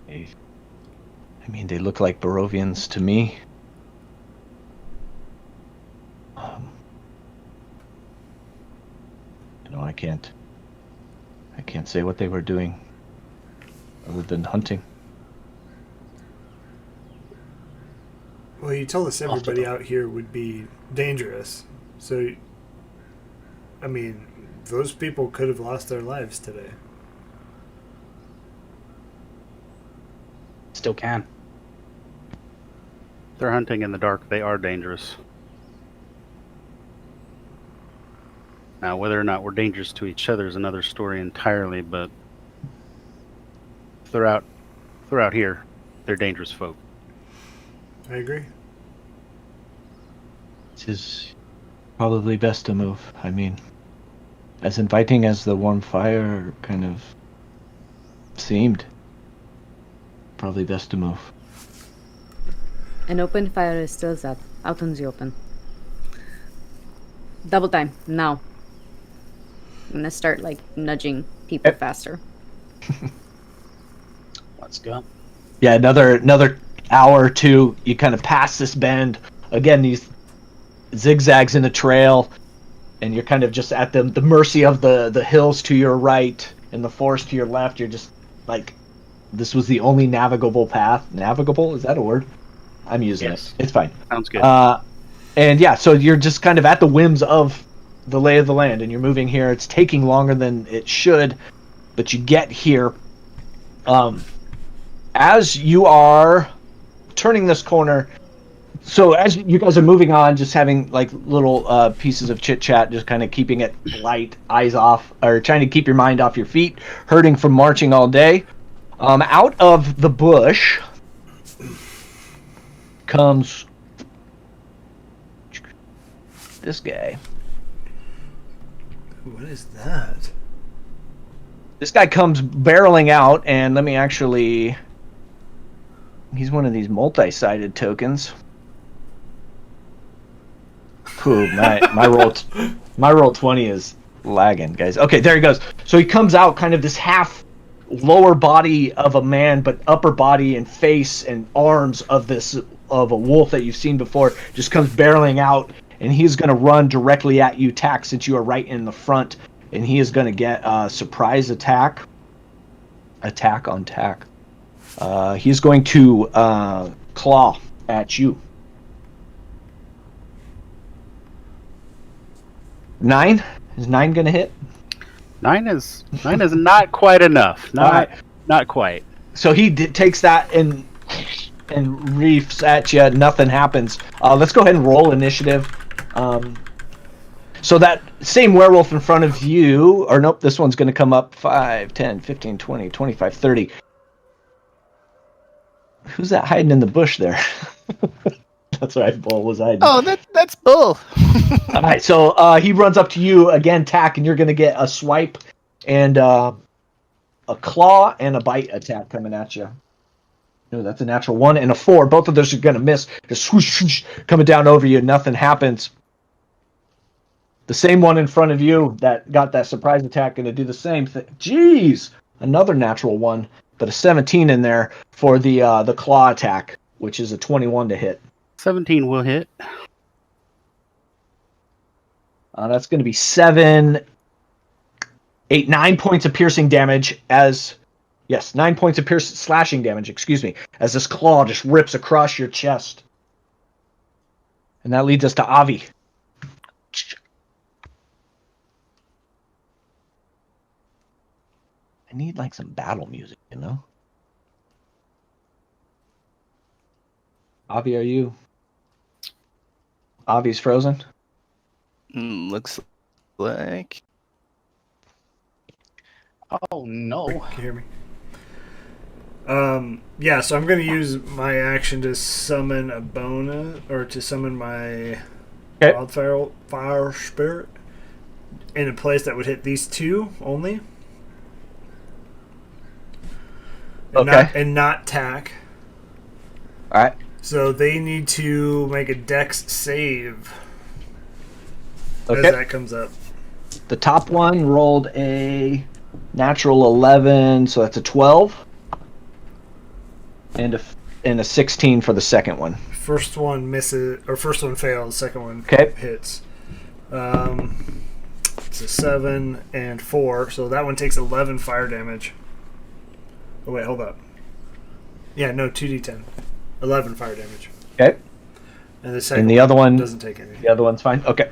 I mean, they look like Barovians to me. I can't say what they were doing other than hunting. Well, you told us everybody out here would be dangerous. So, I mean, those people could have lost their lives today. Still can. They're hunting in the dark. They are dangerous. Now, whether or not we're dangerous to each other is another story entirely, but if they're out here, they're dangerous folk. I agree. It is probably best to move. I mean, as inviting as the warm fire kind of seemed, probably best to move. An open fire is still set. Out in the open. Double time, now. I'm gonna start, like, nudging people faster. Let's go. Yeah, another hour or two, you kind of pass this bend. Again, these zigzags in the trail, and you're kind of just at the mercy of the hills to your right and the forest to your left. You're just, like, this was the only navigable path. Navigable? Is that a word? I'm using it. It's fine. Sounds good. And yeah, so you're just kind of at the whims of the lay of the land, and you're moving here. It's taking longer than it should, but you get here. As you are turning this corner, So as you guys are moving on, just having like little pieces of chit chat, just kind of keeping it light, eyes off, or trying to keep your mind off your feet, hurting from marching all day. Out of the bush comes this guy. What is that? This guy comes barreling out, and let me actually. He's one of these multi-sided tokens. Ooh, my roll 20 is lagging, guys. Okay, there he goes. So he comes out kind of this half lower body of a man, but upper body and face and arms of a wolf that you've seen before. Just comes barreling out, and he's going to run directly at you, tack, since you are right in the front, and he is going to get a surprise attack. Attack on tack. He's going to claw at you. 9? Is 9 gonna hit? 9 is not quite enough. Not quite. So he takes that and reefs at you. Nothing happens. Let's go ahead and roll initiative. So that same werewolf in front of you, or nope, this one's going to come up 5, 10, 15, 20, 25, 30. Who's that hiding in the bush there? That's right, Bull was hiding. Oh, that's Bull. All right, so he runs up to you again, tack, and you're going to get a swipe and a claw and a bite attack coming at you. No, that's a natural 1 and a 4. Both of those are going to miss. Just swoosh, swoosh, coming down over you. Nothing happens. The same one in front of you that got that surprise attack going to do the same thing. Jeez! Another natural 1, but a 17 in there for the claw attack, which is a 21 to hit. 17 will hit. That's going to be 7, 8, 9 points of piercing damage as... Yes, 9 points of slashing damage, excuse me, as this claw just rips across your chest. And that leads us to Avi. I need like some battle music, you know? Avi, are you? Avi's frozen? Looks like. Oh no! Can you hear me? Yeah, so I'm going to use my action to summon a bonus, or to summon my wildfire spirit in a place that would hit these two only. And not tack. Alright. So they need to make a dex save as Okay. that comes up. The top one rolled a natural 11, so that's a 12. And a 16 for the second one. First one misses, or first one fails, second one hits. It's a 7 and 4, so that one takes 11 fire damage. Oh wait, hold up. Yeah, no, 2d10. 11 fire damage. Okay. And the second And the other one doesn't take any. The other one's fine. Okay.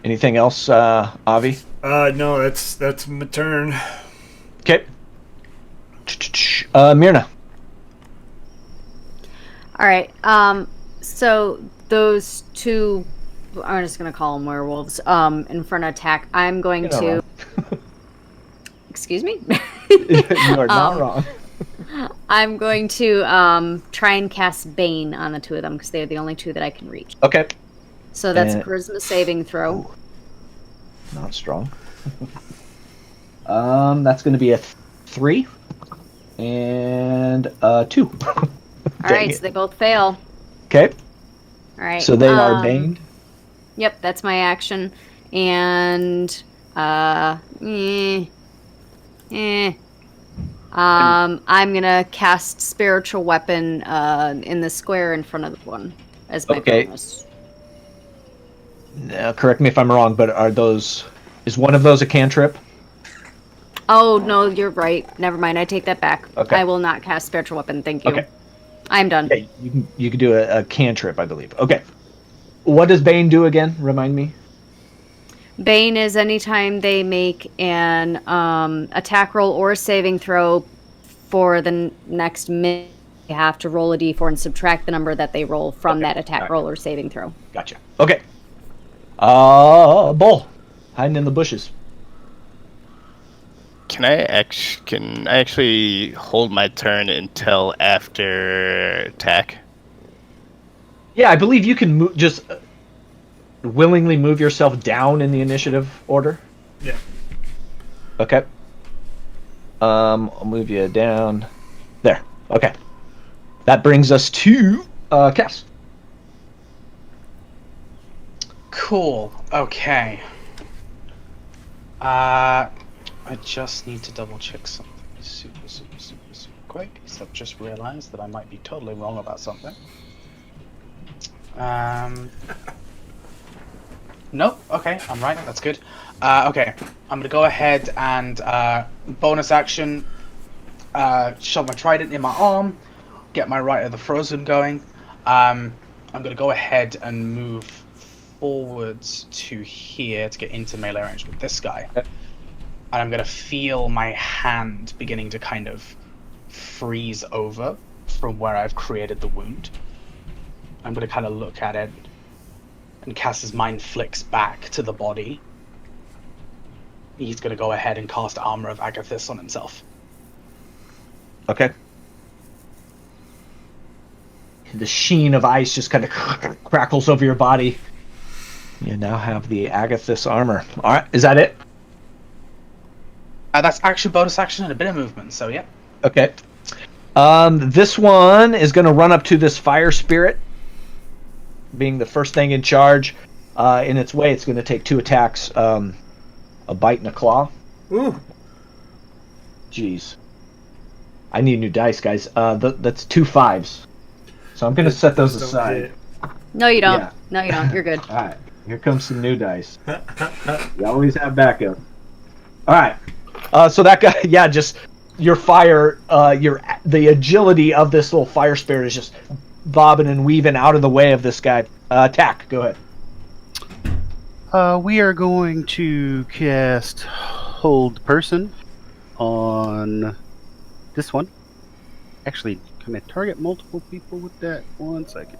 Anything else, Avi? No, that's my turn. Okay. Myrna. All right. So those two, I'm just gonna call them werewolves. In front of attack, I'm going to. Excuse me. You are not wrong. I'm going to try and cast Bane on the two of them because they're the only two that I can reach. Okay. So that's a charisma saving throw. Ooh. Not strong. That's going to be a 3 and a 2. All right, so they both fail. Okay. All right. So they are baned. Yep, that's my action, and I'm gonna cast spiritual weapon in the square in front of the one as my bonus. Now, correct me if I'm wrong, but is one of those a cantrip? Oh no, you're right. Never mind. I take that back. Okay. I will not cast spiritual weapon. Thank you. Okay. I'm done. Okay, you can do a cantrip, I believe. Okay. What does Bane do again? Remind me. Bane is anytime they make an attack roll or saving throw for the next minute, have to roll a d4 and subtract the number that they roll from Okay, that attack gotcha. roll or saving throw. Gotcha. Okay. Bull, hiding in the bushes. Can I actually hold my turn until after attack? Yeah, I believe you can just willingly move yourself down in the initiative order. Yeah. Okay. I'll move you down. There. Okay. That brings us to Cass. Cool. Okay. I just need to double check something super quick, because I've just realized that I might be totally wrong about something. Nope. Okay, I'm right. That's good. Okay, I'm gonna go ahead and bonus action. Shove my trident in my arm. Get my Rite of the Frozen going. I'm gonna go ahead and move forwards to here to get into melee range with this guy. Okay. And I'm gonna feel my hand beginning to kind of freeze over from where I've created the wound. I'm gonna kind of look at it, and Cass's mind flicks back to the body. He's gonna go ahead and cast Armor of Agathis on himself. Okay. The sheen of ice just kind of crackles over your body. You now have the Agathis armor. All right, is that it? That's action, bonus action, and a bit of movement. So yeah. Okay. This one is going to run up to this fire spirit, being the first thing in charge. In its way, it's going to take 2 attacks, a bite and a claw. Ooh. Jeez. I need new dice, guys. That's 2 5s. So I'm going to set those Don't aside. hit. No, you don't. Yeah. No, you don't. You're good. All right. Here comes some new dice. You always have backup. All right. So that guy, yeah, just your fire, the agility of this little fire spirit is just bobbing and weaving out of the way of this guy. Attack. Go ahead. We are going to cast Hold Person on this one. Actually, can I target multiple people with that once? I can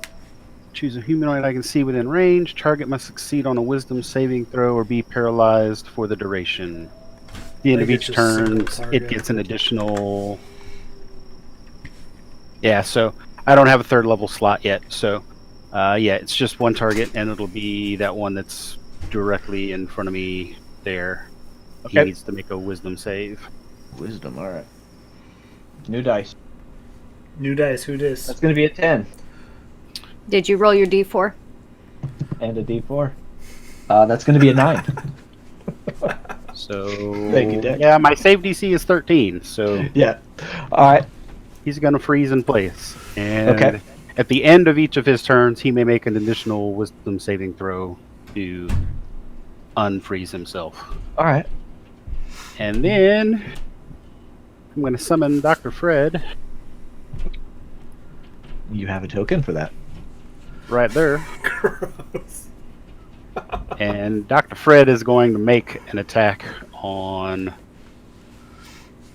choose a humanoid I can see within range. Target must succeed on a Wisdom saving throw or be paralyzed for the duration. At the end of Like it's each just single turn, it target. gets an additional... Yeah, so I don't have a 3rd level slot yet, so yeah, it's just 1 target, and it'll be that one that's directly in front of me there. Okay. He needs to make a Wisdom save. Wisdom. All right. New dice. New dice. Who dis? That's going to be a 10 Did you roll your d4? and a D4. That's going to be a 9. So Thank you, Dick. yeah, my save DC is 13, so Yeah. All right. he's going to freeze in place. And Okay. at the end of each of his turns, he may make an additional Wisdom saving throw to unfreeze himself. All right. And then I'm going to summon Dr. Fred You have a token for that. right there. Gross. And Dr. Fred is going to make an attack on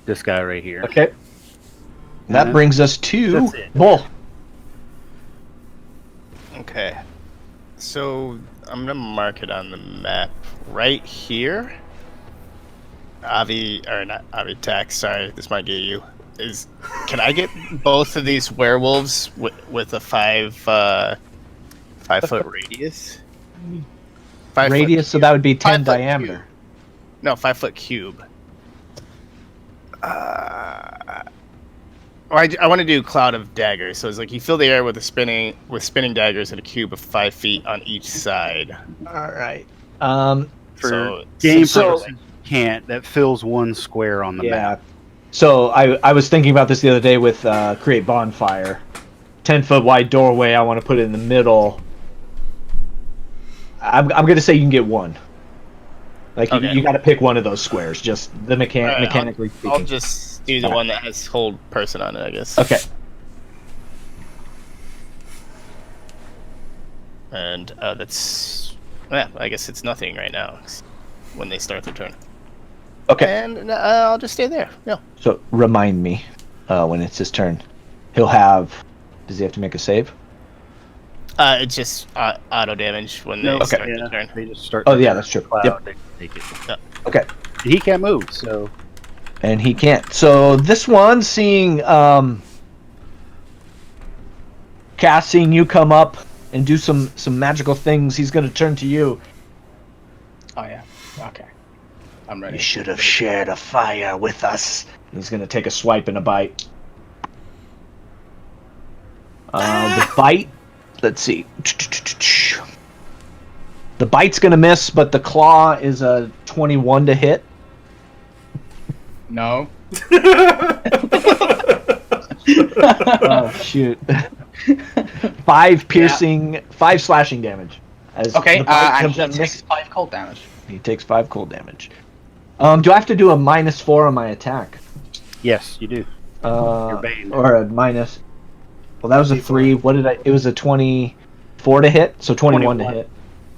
this guy right here. Okay. That And brings us to that's it. Bull. Okay. So I'm gonna mark it on the map right here. Avi sorry, this might get you. Can I get both of these werewolves with a 5-foot radius? 5 Radius, foot so that would be 10 5 foot diameter. cube. No, 5-foot cube. I want to do cloud of daggers. So it's like you fill the air with spinning daggers in a cube of 5 feet on each side. All right. For So- game so- purposes, you can't. That fills 1 square on the Yeah. map. So I was thinking about this the other day with create bonfire. 10-foot wide doorway. I want to put it in the middle. I'm going to say you can get 1. Like Okay. you got to pick one of those squares. Just the All right, mechanically I'll speaking. just do the one that has hold person on it, I guess. Okay. And that's I guess it's nothing right now when they start their turn. Okay. And I'll just stay there. Yeah. So remind me when it's his turn. He'll have. Does he have to make a save? It's just auto damage when they start the turn. They just start. Oh yeah, that's true. Cloud, Yep. they take it. Okay. And he can't move, so And he can't. So this one, seeing Cass, seeing you come up and do some magical things, he's going to turn to you. Oh yeah. Okay. I'm ready. You should have shared a fire with us. He's going to take a swipe and a bite. The bite. Let's see. The bite's going to miss, but the claw is a 21 to hit. No. Oh shoot! 5 piercing, 5 slashing damage. As Okay. the bite And comes he in, takes 5 cold damage. he takes 5 cold damage. Do I have to do a -4 on my attack? yes, you do. Your bane. Or a minus? Well, that was a 3. What did I? It was a 24 to hit, so 21 to 21. hit.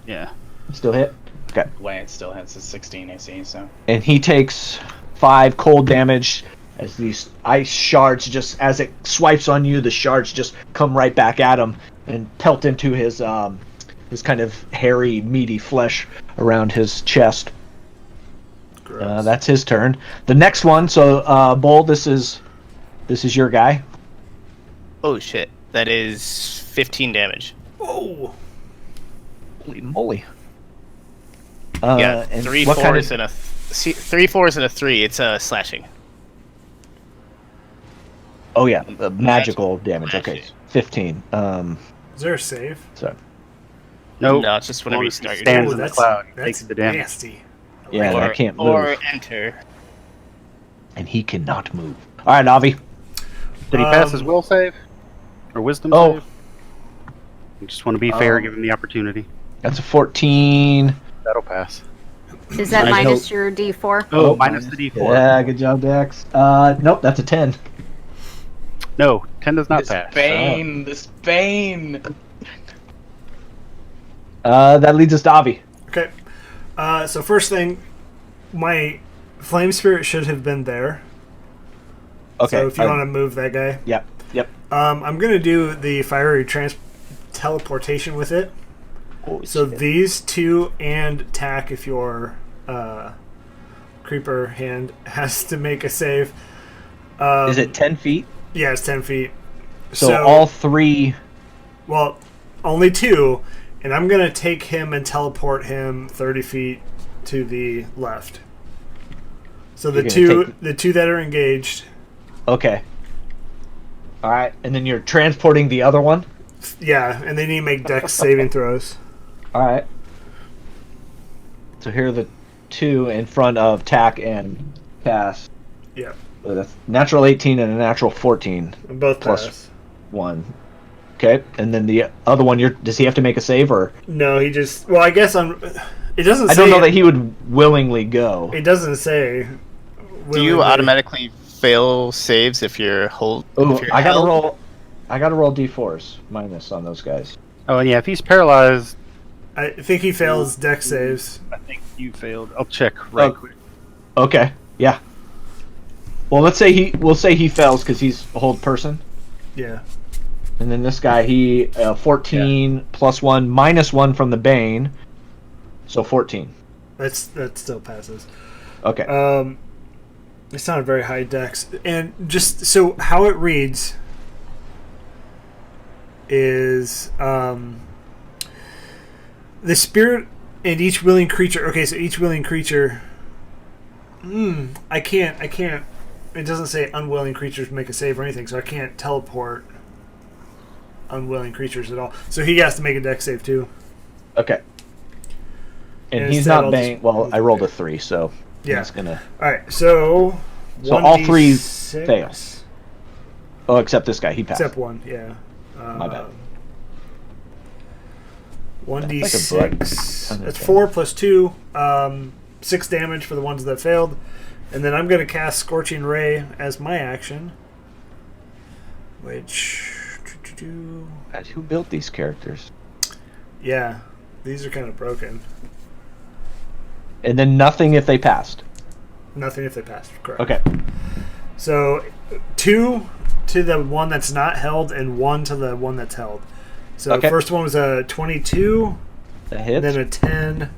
Yeah. Still hit. Okay. The way it still hits is 16 AC. So. And he takes 5 cold damage as these ice shards, just as it swipes on you, the shards just come right back at him and pelt into his kind of hairy, meaty flesh around his chest. That's his turn. The next one, so Bull, this is your guy. Oh shit! That is 15 damage. Oh, Holy moly! Yeah, and 3 what 4s kind of- and a 3 4s and a 3. It's slashing. Oh yeah, magical damage. Okay, Slashing. 15. is there a save? So Nope. No, it's just whenever you As long as start he your stands Oh, in the that's cloud, he that's takes the damage. nasty. yeah, and I or, can't move, or enter. and he cannot move. All right, Avi. Did he pass his will save or wisdom Oh. save? You just want to be fair, give him the opportunity. That's a 14. That'll pass. Is that I minus your D4? Oh, minus the D4. Yeah, good job, Dex. Nope, that's a 10. No, 10 does not This pass. bane. This bane. That leads us to Avi. Okay. So first thing, my flame spirit should have been there. Okay. So if you want to move that guy, Yep. Yep. I'm gonna do the fiery teleportation with it. Holy So shit. these two and tack if your creeper hand has to make a save. Is it 10 feet? Yeah, it's 10 feet. So all 3. Well, only 2, and I'm gonna take him and teleport him 30 feet to the left. So the You're gonna the two that are engaged. Okay. All right, and then you're transporting the other one. Yeah, and they need to make dex saving throws. All right. So here are the 2 in front of Tack and Cass. Yeah, So that's natural 18 and a natural 14 and both Plus- pass. 1. Okay, and then the other one, does he have to make a save, or No, he just. Well, I guess on. It doesn't. I say don't know that he would willingly go. It doesn't say. Do you willingly. automatically fail saves if you're Oh, if you're I gotta held? roll. I gotta roll d4s minus on those guys. Oh, and yeah, if he's paralyzed, I think he fails dex saves. I think you failed. I'll check right Oh. quick. Okay, yeah. Well, we'll say he fails because he's a hold person, Yeah. and then this guy 14 plus 1 minus 1 from the bane, so 14. That still passes. Okay. It's not a very high dex, and just so how it reads is the spirit and each willing creature. Okay, so each willing creature. I can't. It doesn't say unwilling creatures make a save or anything, so I can't teleport unwilling creatures at all. So he has to make a dex save too. Okay. And And he's instead not I'll bane. just- Well, I rolled a 3, so Yeah. he's gonna. All right, so So all 3 1d6. fail. Oh, except this guy. He passed. Except one, yeah. My bad. 1d6. That's like a bug. That's 4 plus 2. 6 damage for the ones that failed. And then I'm going to cast Scorching Ray as my action. Which. God, who built these characters? Yeah, these are kind of broken. And then nothing if they passed. Nothing if they passed, correct. Okay. So 2 to the one that's not held and 1 to the one that's held. So Okay. the first one was a 22, That hits. then a 10,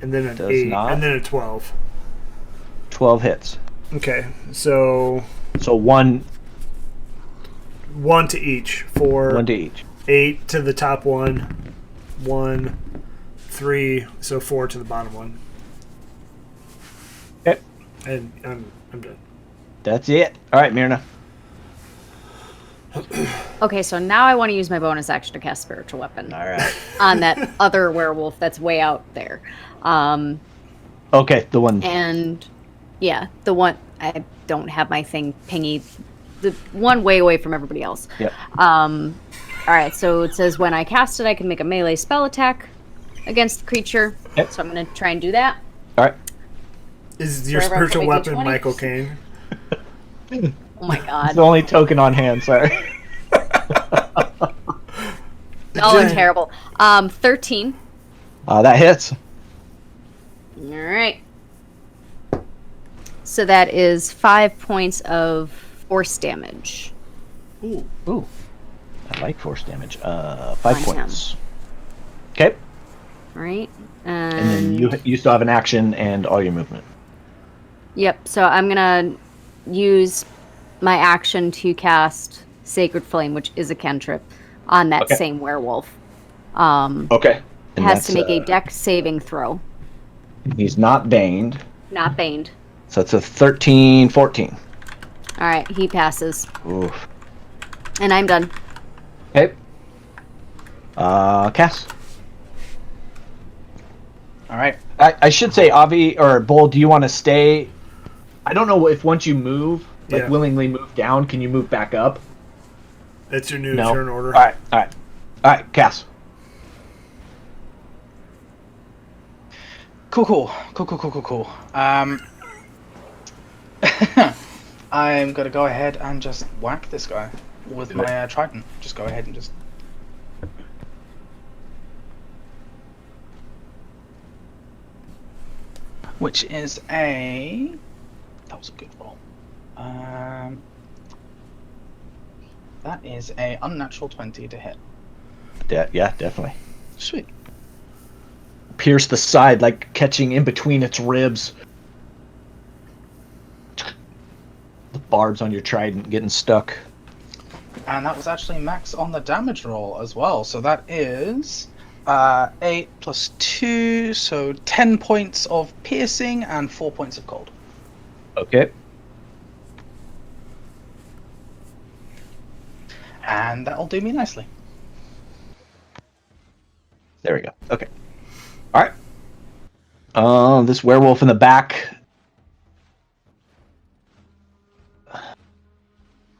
and then an Does 8, not. and then a 12. 12 hits. Okay, so So one 1 to each. 4, to each. 8 to the top one, 1, 3, so 4 to the bottom one. Okay. And I'm done. That's it. All right, Myrna. Okay, so now I want to use my bonus action to cast Spiritual Weapon All right. on that other werewolf that's way out there. Okay, the one. And yeah, the one I don't have my thing pingy. The one way away from everybody else. Yep. All right, so it says when I cast it, I can make a melee spell attack against the creature. Yep. So I'm going to try and do that. All right. Is your Wherever I spiritual put my weapon D20? Michael Caine? Oh my It's god. the only token on hand. Sorry. Oh, I'm terrible. 13. That hits. All right. So that is 5 points of force damage. Ooh. I like force damage. 5 On him. points. Okay. All right. And then you still have an action and all your movement. Yep. So I'm gonna use my action to cast Sacred Flame, which is a cantrip, on that Okay. same werewolf. Okay. It has to make a Dex saving throw. He's not baned. Not baned. So it's a 13, 14. All right. He passes, Oof. and I'm done. Okay. Cass. All right. I should say, Avi or Bull, do you want to stay? I don't know if once you move, like Yeah. willingly move down, can you move back up? That's your new No. turn order. All right. All right, Cass. Cool. I'm gonna go ahead and just whack this guy with Do my it. trident. Just go ahead and just. Which is a. That was a good roll. That is a unnatural 20 to hit. Yeah, definitely. Sweet. Pierce the side, like catching in between its ribs. The barbs on your trident getting stuck. And that was actually max on the damage roll as well. So that is 8 plus 2, so 10 points of piercing and 4 points of cold. Okay. And that'll do me nicely. There we go. Okay. All right. This werewolf in the back.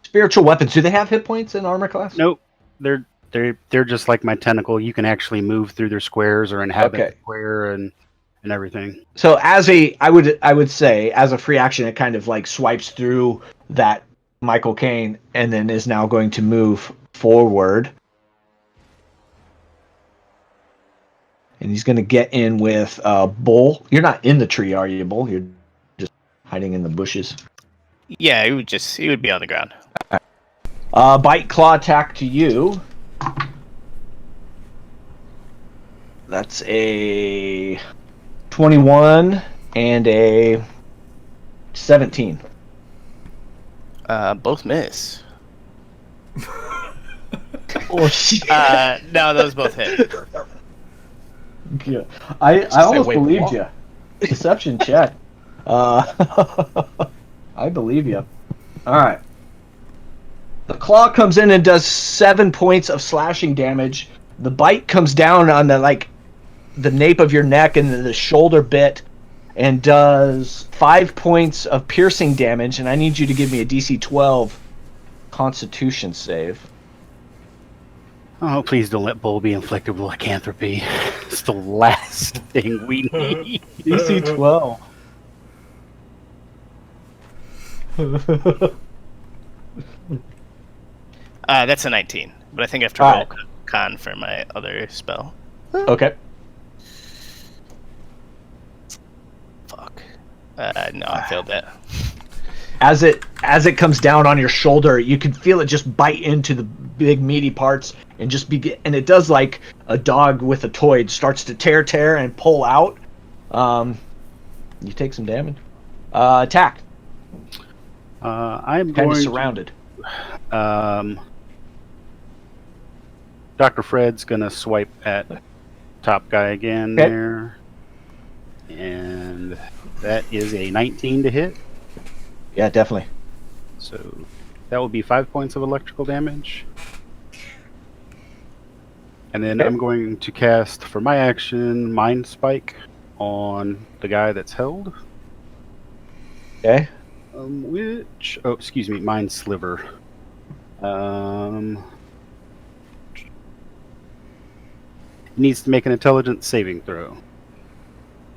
Spiritual weapons. Do they have hit points in armor class? Nope. They're just like my tentacle. You can actually move through their squares or inhabit Okay. the square and everything. So I would say as a free action, it kind of like swipes through that Michael Caine and then is now going to move forward. And he's going to get in with Bull. You're not in the tree, are you, Bull? You're just hiding in the bushes. Yeah, he would be on the ground. Bite claw attack to you. That's a 21 and a 17. Both miss. Oh shit! No, those both hit. Yeah. I almost wait, believed what? you. Deception check. I believe you. All right. The claw comes in and does 7 points of slashing damage. The bite comes down on the nape of your neck and the shoulder bit and does 5 points of piercing damage. And I need you to give me a DC 12 Constitution save. Oh, please don't let Bull be inflicted with lycanthropy. It's the last thing we need. DC 12. That's a 19, but I think I have to All roll right. con for my other spell. Okay. Fuck. No, I failed that. as it comes down on your shoulder, you can feel it just bite into the big meaty parts and just begin. And it does like a dog with a toy. It starts to tear, and pull out. You take some damage. Attack. I'm Kind going of surrounded. Dr. Fred's gonna swipe at top guy again Okay. there, and that is a 19 to hit. Yeah, definitely. So that will be 5 points of electrical damage. And then Okay. I'm going to cast, for my action, Mind Spike on the guy that's held. Okay. Mind Sliver. Needs to make an intelligence saving throw.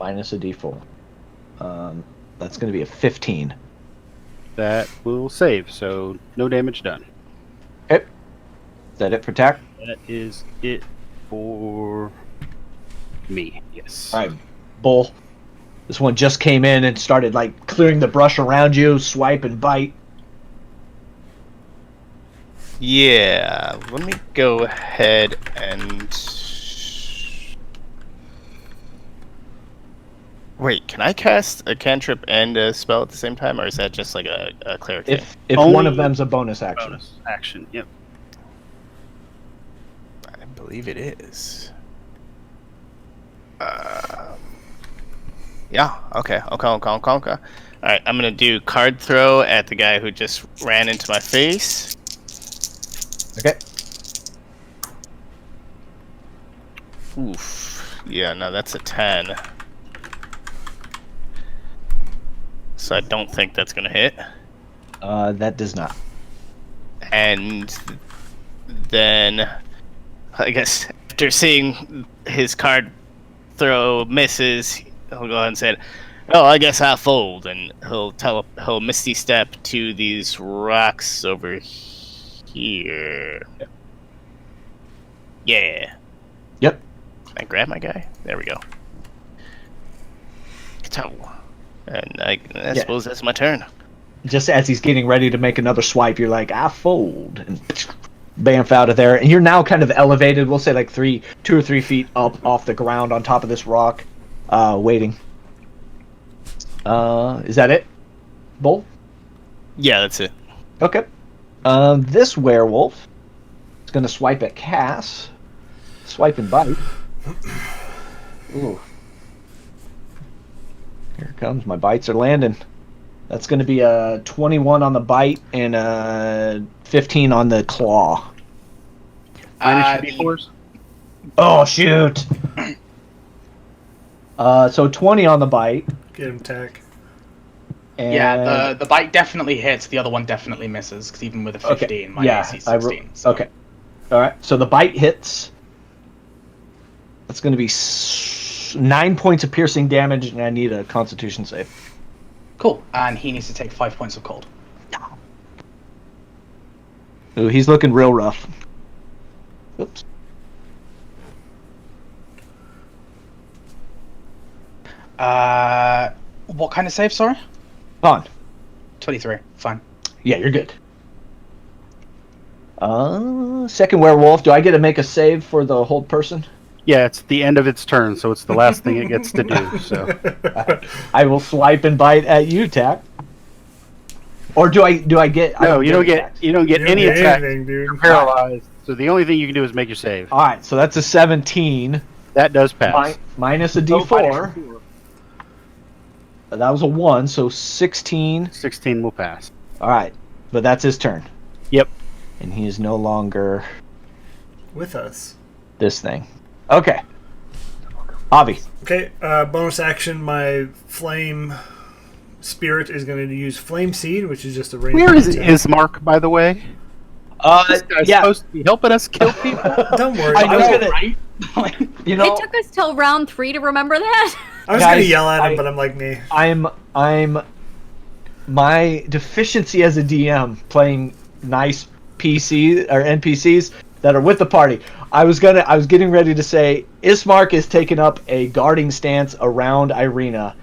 Minus a d4. That's going to be a 15. That will save, so no damage done. Okay. Is that it for attack? That is it for me, yes. All right, Bull. This one just came in and started like clearing the brush around you, swipe and bite. Yeah, let me go ahead and... Wait, can I cast a cantrip and a spell at the same time, or is that just like a cleric thing? If Only one of them's a bonus action. Bonus action, yep. I believe it is. Yeah, okay. Alright, I'm gonna do card throw at the guy who just ran into my face. Okay. Oof. Yeah, no, that's a 10. So I don't think that's gonna hit. That does not. And then, I guess, after seeing his card throw misses, he'll go ahead and say, "Oh, I guess I'll fold," and he'll misty step to these rocks over here. Yeah. Yep. Can I grab my guy? There we go. And I suppose that's my turn. Just as he's getting ready to make another swipe, you're like, "I fold," and bamf out of there. And you're now kind of elevated. We'll say like 2 or 3 feet up off the ground on top of this rock, waiting. Is that it, Bull? Yeah, that's it. Okay. This werewolf is going to swipe at Cass. Swipe and bite. Ooh. Here it comes. My bites are landing. That's going to be a 21 on the bite and a 15 on the claw. Minus your d4s? Oh, shoot. So 20 on the bite. Get him tack. And Yeah, the bite definitely hits. The other one definitely misses, because even with a 15, my AC is 16. So. Okay. All right. So the bite hits. That's going to be 9 points of piercing damage, and I need a Constitution save. Cool. And he needs to take 5 points of cold. Ooh, he's looking real rough. Oops. What kind of save, sorry? On. 23. Fine. Yeah, you're good. Second werewolf. Do I get to make a save for the hold person? Yeah, it's the end of its turn, so it's the last thing it gets to do. So I will swipe and bite at you, Tack. Or do I get? no, you don't get attacks. you don't get any don't get attack. anything, dude. You're paralyzed. So the only thing you can do is make your save. All right, so that's a 17. That does pass. Minus a Oh, d4. That was a 1, so 16. 16 will pass. All right, but that's his turn, Yep. and he is no longer With us. this thing. Okay. Avi. Okay, bonus action, my flame spirit is going to use Flame Seed, which is just a range. Where is attack. Ismark, by the way? This guy's yeah. supposed to be helping us kill people. Don't worry. I I was was, gonna, Right? you know, It took us till round 3 to remember that. going to Guys, yell at him, but I'm like me. I'm my deficiency as a DM playing nice PC or NPCs that are with the party. I was getting ready to say Ismark is taking up a guarding stance around Irina,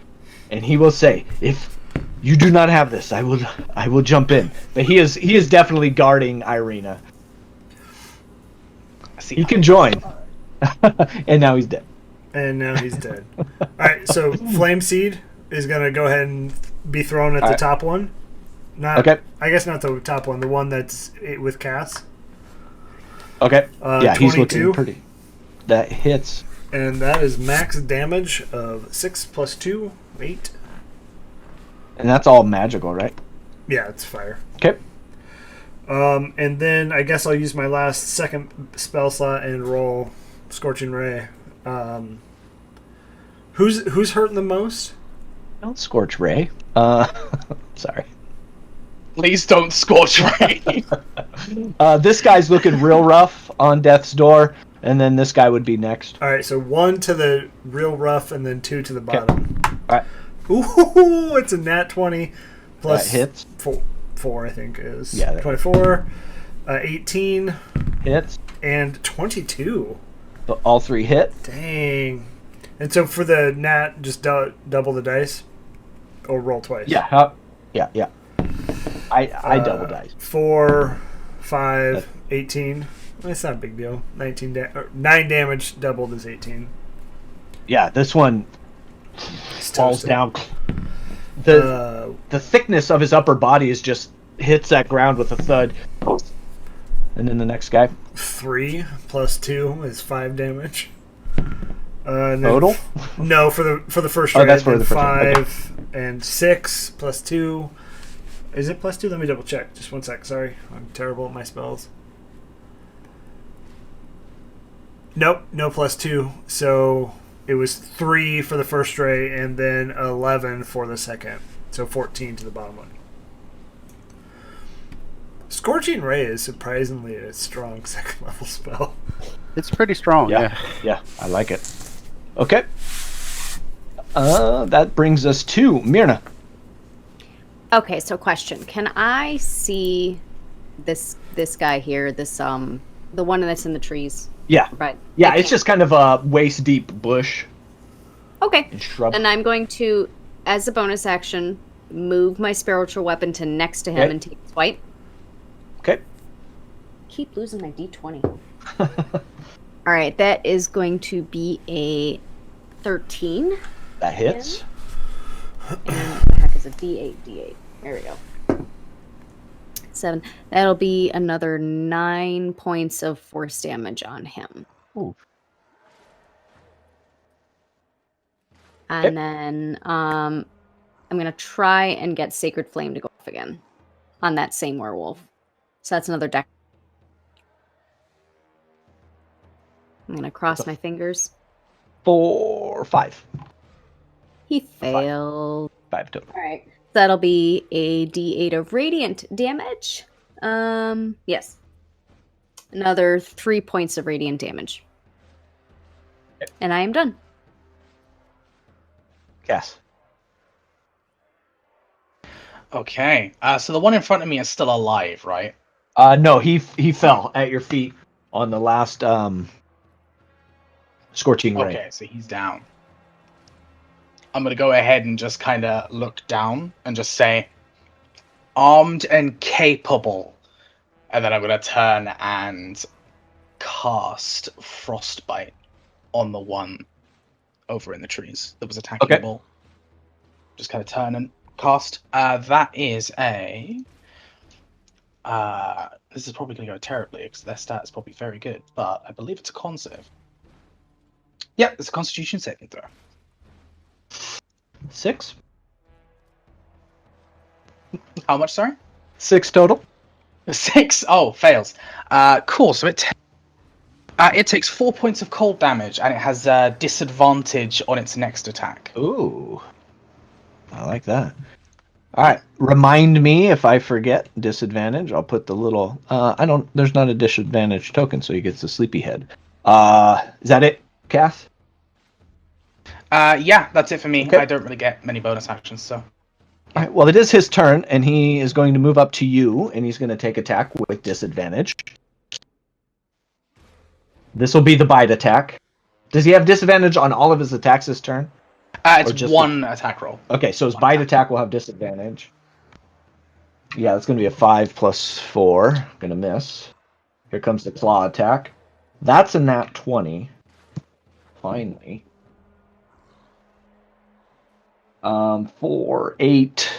and he will say, "If You do not have this. I will jump in. But he is definitely guarding Irina. See, He can join. And now he's dead. And now he's dead. All right, so Flame Seed is gonna go ahead and be thrown at the top one. Not, Okay. I guess not the top one. The one that's with Cass. Okay. Yeah, he's 22. looking pretty. That hits. And that is max damage of 6 plus 2, 8. And that's all magical, right? Yeah, it's fire. Okay. And then I guess I'll use my last second spell slot and roll Scorching Ray. Who's hurting the most? Don't scorch Ray. Sorry. please don't scorch Ray. This guy's looking real rough on death's door, and then this guy would be next. All right, so 1 to the real rough, and then 2 to the bottom. All right. Ooh, it's a nat 20 plus That hits. 4 I think is. Yeah, that 24, 18, Hits. and 22. But all 3 hit. Dang. And so for the nat, just double the dice, or roll twice. Yeah. Yeah. I double dice. 4, 5, 18. That's not a big deal. 9 damage doubled is 18. Yeah, this one It's falls toasted. down. The thickness of his upper body is just hits that ground with a thud. And then the next guy. 3 plus 2 is 5 damage. And then Total? No, for the first Oh, raid. that's for then the first raid. 5 and 6 plus 2. Is it plus 2? Let me double check. Just 1 sec. Sorry, I'm terrible at my spells. Nope, no plus 2. So it was 3 for the first ray and then 11 for the second. So 14 to the bottom one. Scorching Ray is surprisingly a strong second level spell. It's pretty strong. Yeah. Yeah, I like it. Okay. That brings us to Myrna. Okay, so question: can I see this guy here? This the one that's in the trees, Yeah. right? Yeah, I it's can't- just kind of a waist deep bush okay. and shrub. And I'm going to, as a bonus action, move my spiritual weapon to next to him Okay. and take a swipe. Okay. Keep losing my d20. All right, that is going to be a 13. That hits. And what the heck is a d8? D8. There we go. 7. That'll be another 9 points of force damage on him. Ooh. And Okay. then I'm going to try and get Sacred Flame to go off again on that same werewolf. So that's another deck. I'm going to cross my fingers. 4, 5. He failed. 5 total. All right. That'll be a d8 of radiant damage. Yes. Another 3 points of radiant damage. And I am done. Yes. Okay, so the one in front of me is still alive, right? No, he fell at your feet on the last scorching ray. Okay, so he's down. I'm going to go ahead and just kind of look down and just say, armed and capable. And then I'm going to turn and cast Frostbite on the one over in the trees that was attacking Okay. the ball. Just kind of turn and cast. That is a... this is probably going to go terribly because their stat is probably very good, but I believe it's a con save. Yep, it's a Constitution saving throw. 6? How much, sorry? 6 total. 6? Oh, fails. Cool, so it takes 4 points of cold damage, and it has disadvantage on its next attack. Ooh. I like that. All right. Remind me if I forget disadvantage. I'll put the little... there's not a disadvantage token, so he gets the sleepyhead. Is that it, Cass? Yeah, that's it for me. Okay. I don't really get many bonus actions, so... All right, well, it is his turn, and he is going to move up to you, and he's going to take attack with disadvantage. This will be the bite attack. Does he have disadvantage on all of his attacks this turn? It's just one attack roll. Okay, so his One bite attack. attack will have disadvantage. Yeah, it's going to be a 5 plus 4. Going to miss. Here comes the claw attack. That's a nat 20. Finally. 4, 8.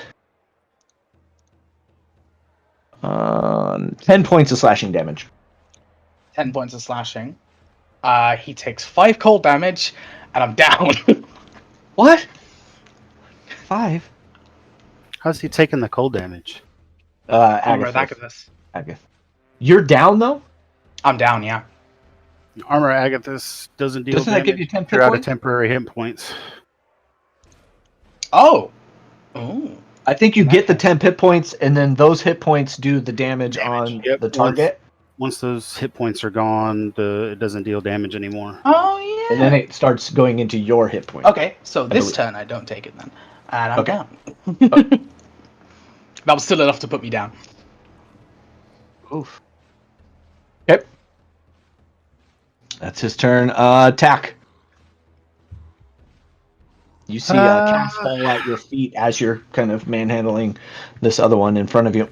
10 points of slashing damage. 10 points of slashing. He takes 5 cold damage, and I'm down. What? 5? How's he taking the cold damage? Armor Agathis. Agathis. Agath. You're down, though? I'm down, yeah. Armor Agathis doesn't deal Doesn't that damage. give you 10 if you're hit out of points? temporary hit points. Oh. Ooh. I think you get the 10 hit points, and then those hit points do the damage on Yep, the target. Once those hit points are gone, it doesn't deal damage anymore. Oh, yeah. And then it starts going into your hit points. Okay, so this believe. turn I don't take it then. And I'm Okay. down. That was still enough to put me down. Oof. Okay. That's his turn. Attack. You see Cass fall at your feet as you're kind of manhandling this other one in front of you.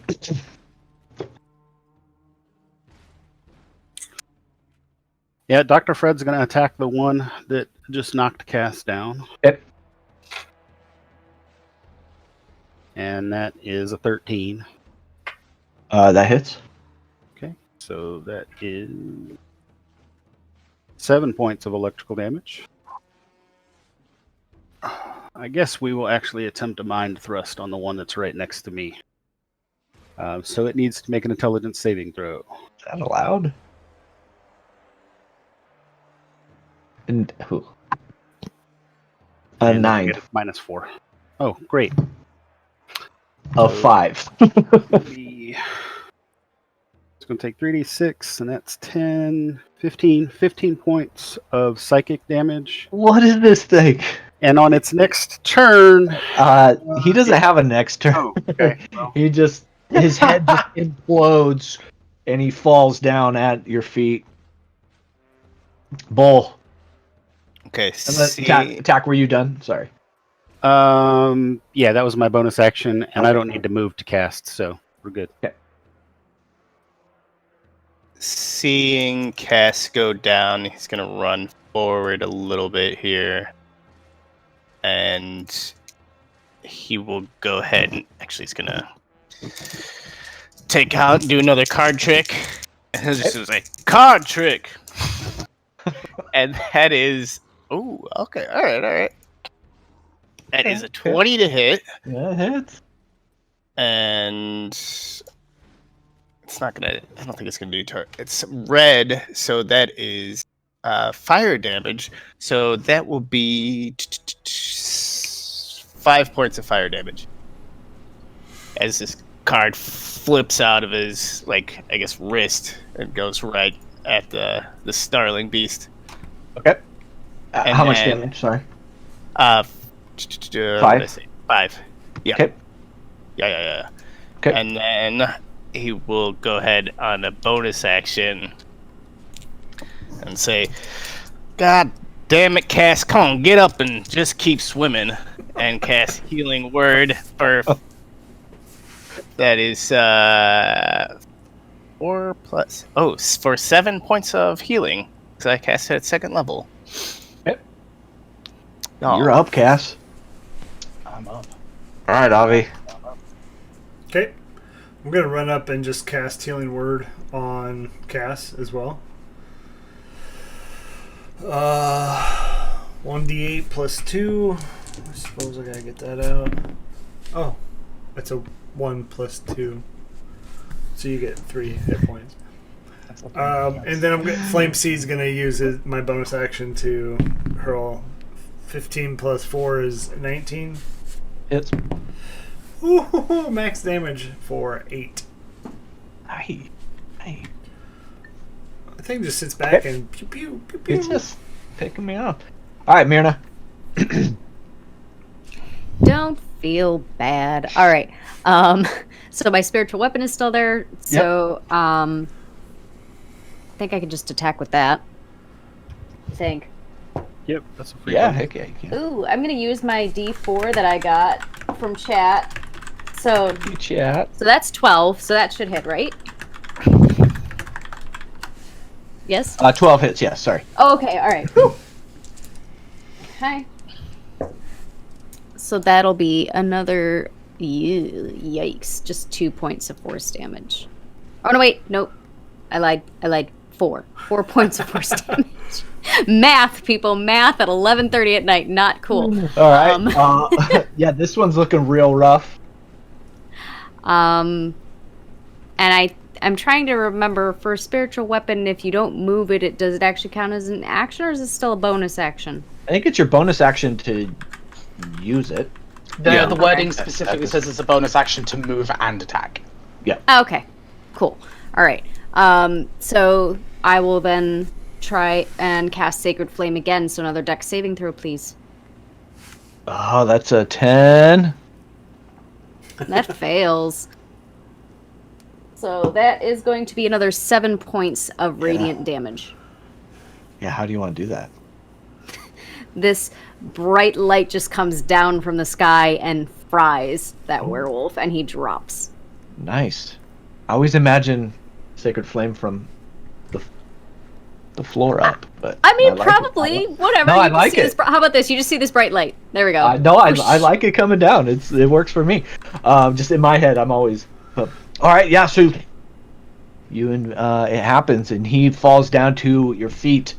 Yeah, Dr. Fred's going to attack the one that just knocked Cass down. Yep. And that is a 13. That hits. Okay, so that is 7 points of electrical damage. I guess we will actually attempt a mind thrust on the one that's right next to me. So it needs to make an intelligence saving throw. Is that allowed? And who? And 9 get a -4. Oh, great. of 5. It's going to take 3d6, and that's 10, 15 points of psychic damage. What is this thing? And on its next turn... He doesn't have a next turn. Oh, okay. Well, He just, his head just implodes, and he falls down at your feet. Bull. Okay, And then attack, were you done? Sorry. yeah, that was my bonus action, and I don't need to move to cast, so we're good. Okay. Seeing Cass go down, he's going to run forward a little bit here. And he will go ahead and actually he's going to take out, do another card trick. And he'll just say, card trick! And that is... Oh, okay, all right. That is a 20 to hit. Yeah, it hits. And it's not gonna. I don't think it's gonna do. It's red, so that is fire damage. So that will be 5 points of fire damage as this card flips out of his, like, I guess, wrist and goes right at the snarling beast. Okay. And How much then- damage? Sorry. 5. 5. Yeah. Okay. Yeah. Okay. And then he will go ahead on a bonus action and say, God damn it, Cass, come on, get up and just keep swimming. And cast Healing Word for... That is 4 plus... Oh, for 7 points of healing. Because I cast it at 2nd level. Yep. Oh. You're up, Cass. I'm up. All right, Avi. Okay. I'm going to run up and just cast Healing Word on Cass as well. 1d8 plus 2. I suppose I got to get that out. Oh, that's a 1 plus 2. So you get 3 hit points. And then Flame Seed's going to use my bonus action to hurl. 15 plus 4 is 19. It's Ooh, max damage for 8. Hey. The thing just sits back and pew pew pew pew. It's just picking me up. All right, Myrna. Don't feel bad. All right. So my spiritual weapon is still there. So I think I can just attack with that. I think. Yep, that's a free Yeah, one. heck yeah, you can. Ooh, I'm gonna use my D4 that I got from chat. So You chat. that's 12. So that should hit, right? Yes. 12 hits. Yeah, sorry. Oh, okay. All right. Whew. Okay. So that'll be another. Yikes! Just 2 points of force damage. Oh no! Wait. Nope. I lied. 4. 4 points of force damage. Math, people. Math at 11:30 at night. Not cool. All right. Yeah, this one's looking real rough. And I'm trying to remember for a spiritual weapon, if you don't move it, does it actually count as an action, or is it still a bonus action? I think it's your bonus action to use it. The wording Okay. specifically says it's a bonus action to move and attack. Okay, cool. All right. So I will then try and cast Sacred Flame again. So another Dex saving throw, please. Oh, that's a 10. That fails. So that is going to be another 7 points of radiant damage. Yeah, how do you want to do that? This bright light just comes down from the sky and fries that werewolf, and he drops. Nice. I always imagine Sacred Flame from the floor up, but I mean, like it. probably whatever. No, You I just like see this it. how about this? You just see this bright light. There we go. No, I like it coming down. It works for me. Just in my head, I'm always. All right, yeah. So you and it happens, and he falls down to your feet.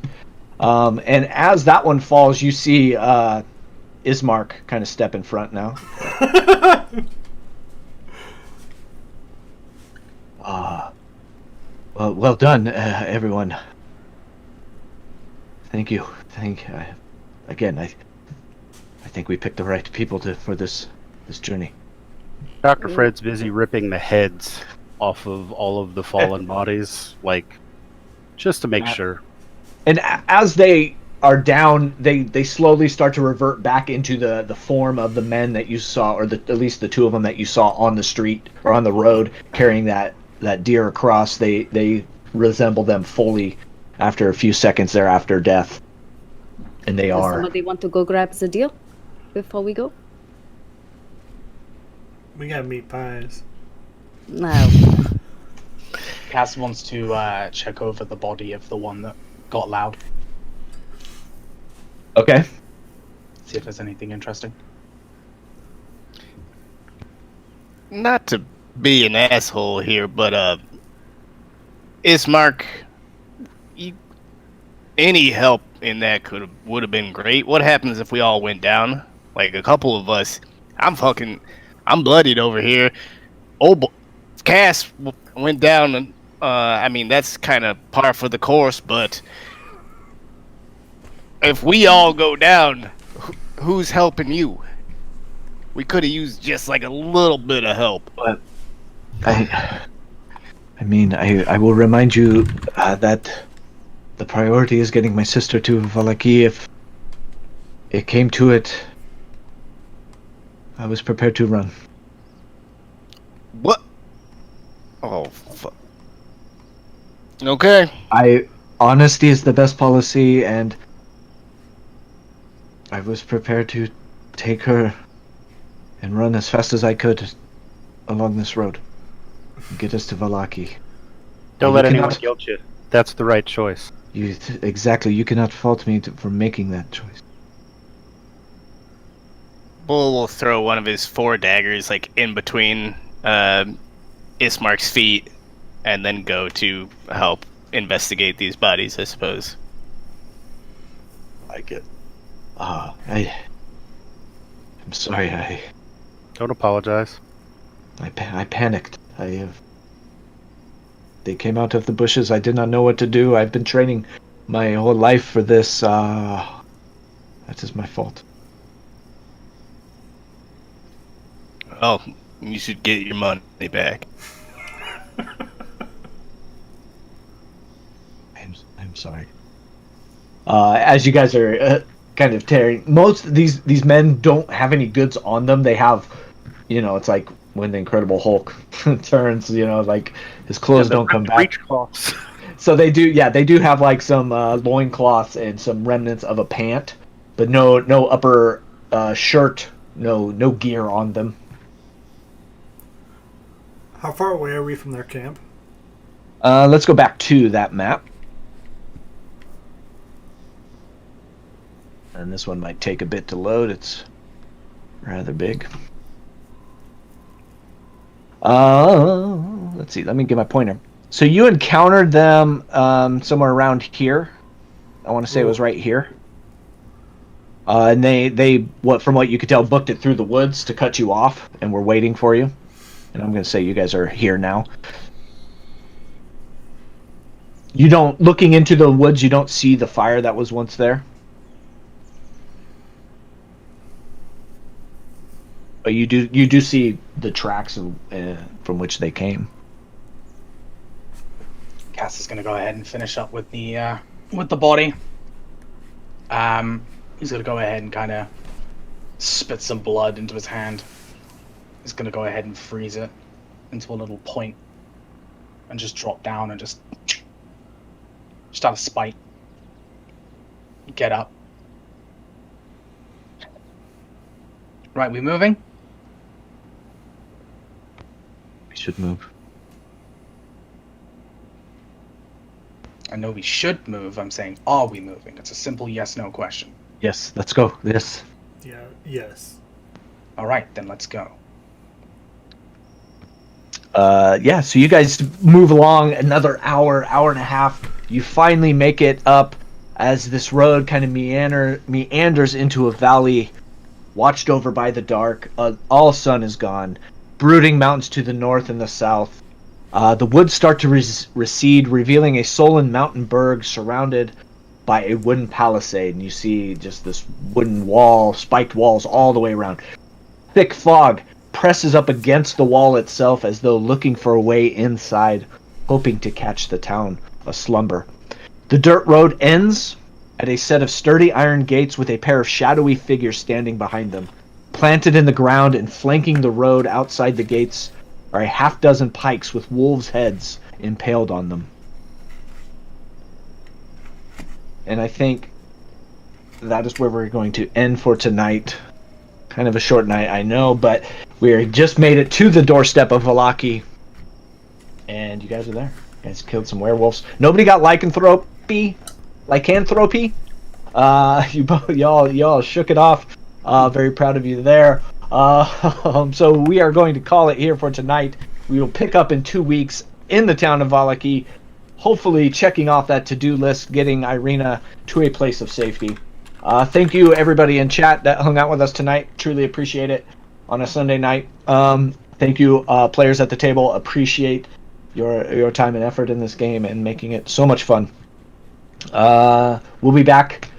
And as that one falls, you see Ismark kind of step in front now. Well done, everyone. Thank you. Again, I think we picked the right people for this journey. Dr. Fred's busy ripping the heads off of all of the fallen bodies, like, just to make sure. And as they are down, they slowly start to revert back into the form of the men that you saw, or at least the two of them that you saw on the street or on the road carrying that deer across. They resemble them fully after a few seconds thereafter death. And they Does are. somebody want to go grab the deal before we go? We got meat pies. No. Cass wants to check over the body of the one that got loud. Okay. See if there's anything interesting. Not to be an asshole here, but Ismark, any help in that would have been great. What happens if we all went down? Like a couple of us. I'm bloodied over here. Cass went down, and I mean that's kind of par for the course. But if we all go down, who's helping you? We could have used just like a little bit of help. But I will remind you that the priority is getting my sister to Vallaki. If it came to it, I was prepared to run. What? Oh, fuck. Okay. Honesty is the best policy, and I was prepared to take her and run as fast as I could along this road and get us to Vallaki. Don't You let anyone cannot- guilt you. That's the right choice. Exactly. You cannot fault me for making that choice. Bull will throw one of his 4 daggers like in between Ismark's feet, and then go to help investigate these bodies, I suppose. Like it. I'm sorry. Don't apologize. I panicked. They came out of the bushes. I did not know what to do. I've been training my whole life for this. That is my fault. Oh, you should get your money back. I'm sorry. As you guys are kind of tearing, most of these men don't have any goods on them. They have, it's like when the Incredible Hulk turns, like his clothes don't come back. Breech cloths. So they do, yeah, they do have like some loincloths and some remnants of a pant, but no upper shirt, no gear on them. How far away are we from their camp? Let's go back to that map. And this one might take a bit to load. It's rather big. Let's see. Let me get my pointer. So you encountered them somewhere around here. I want to say it was right here. And they from what you could tell, booked it through the woods to cut you off, and were waiting for you. And I'm going to say you guys are here now. You don't, looking into the woods, you don't see the fire that was once there. But you do see the tracks from which they came. Cass is gonna go ahead and finish up with the body. He's gonna go ahead and kind of spit some blood into his hand. He's gonna go ahead and freeze it into a little point, and just drop down and just out of spite, get up. Right, we moving? We should move. I know we should move. I'm saying, are we moving? It's a simple yes/no question. Yes, let's go. Yes. Yeah. Yes. All right, then let's go. Yeah, so you guys move along another hour and a half. You finally make it up as this road kind of meanders into a valley watched over by the dark. All sun is gone. Brooding mountains to the north and the south. The woods start to recede, revealing a sullen mountain berg surrounded by a wooden palisade. And you see just this wooden wall, spiked walls all the way around. Thick fog presses up against the wall itself as though looking for a way inside, hoping to catch the town aslumber. The dirt road ends at a set of sturdy iron gates with a pair of shadowy figures standing behind them. Planted in the ground and flanking the road outside the gates are a half-dozen pikes with wolves' heads impaled on them. And I think that is where we're going to end for tonight. Kind of a short night, I know, but we just made it to the doorstep of Vallaki. And you guys are there. You guys killed some werewolves. Nobody got lycanthropy. Y'all shook it off. Very proud of you there. So we are going to call it here for tonight. We will pick up in 2 weeks in the town of Vallaki, hopefully checking off that to-do list, getting Irina to a place of safety. Thank you everybody in chat that hung out with us tonight. Truly appreciate it on a Sunday night. Thank you players at the table. Appreciate your time and effort in this game and making it so much fun. We'll be back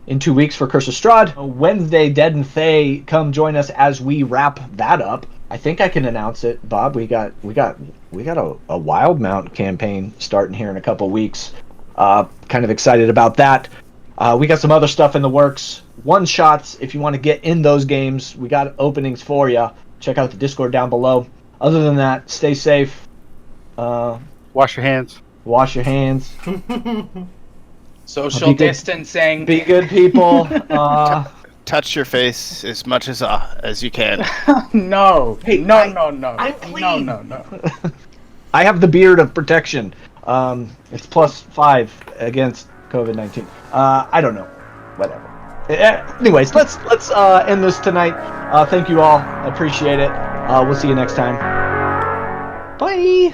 in 2 weeks for Curse of Strahd. Wednesday, Dead and Thay, come join us as we wrap that up. I think I can announce it, Bob. We got a Wild Mount campaign starting here in a couple weeks. Kind of excited about that. We got some other stuff in the works. One shots, if you want to get in those games, we got openings for you. Check out the Discord down below. Other than that, stay safe. Wash your hands. Wash your hands. Social distancing. Be good people. Touch your face as much as you can. No. Hey, no. I'm clean. No. I have the beard of protection. It's +5 against COVID-19. I don't know. Whatever. Anyways, let's end this tonight. Thank you all. I appreciate it. We'll see you next time. Bye.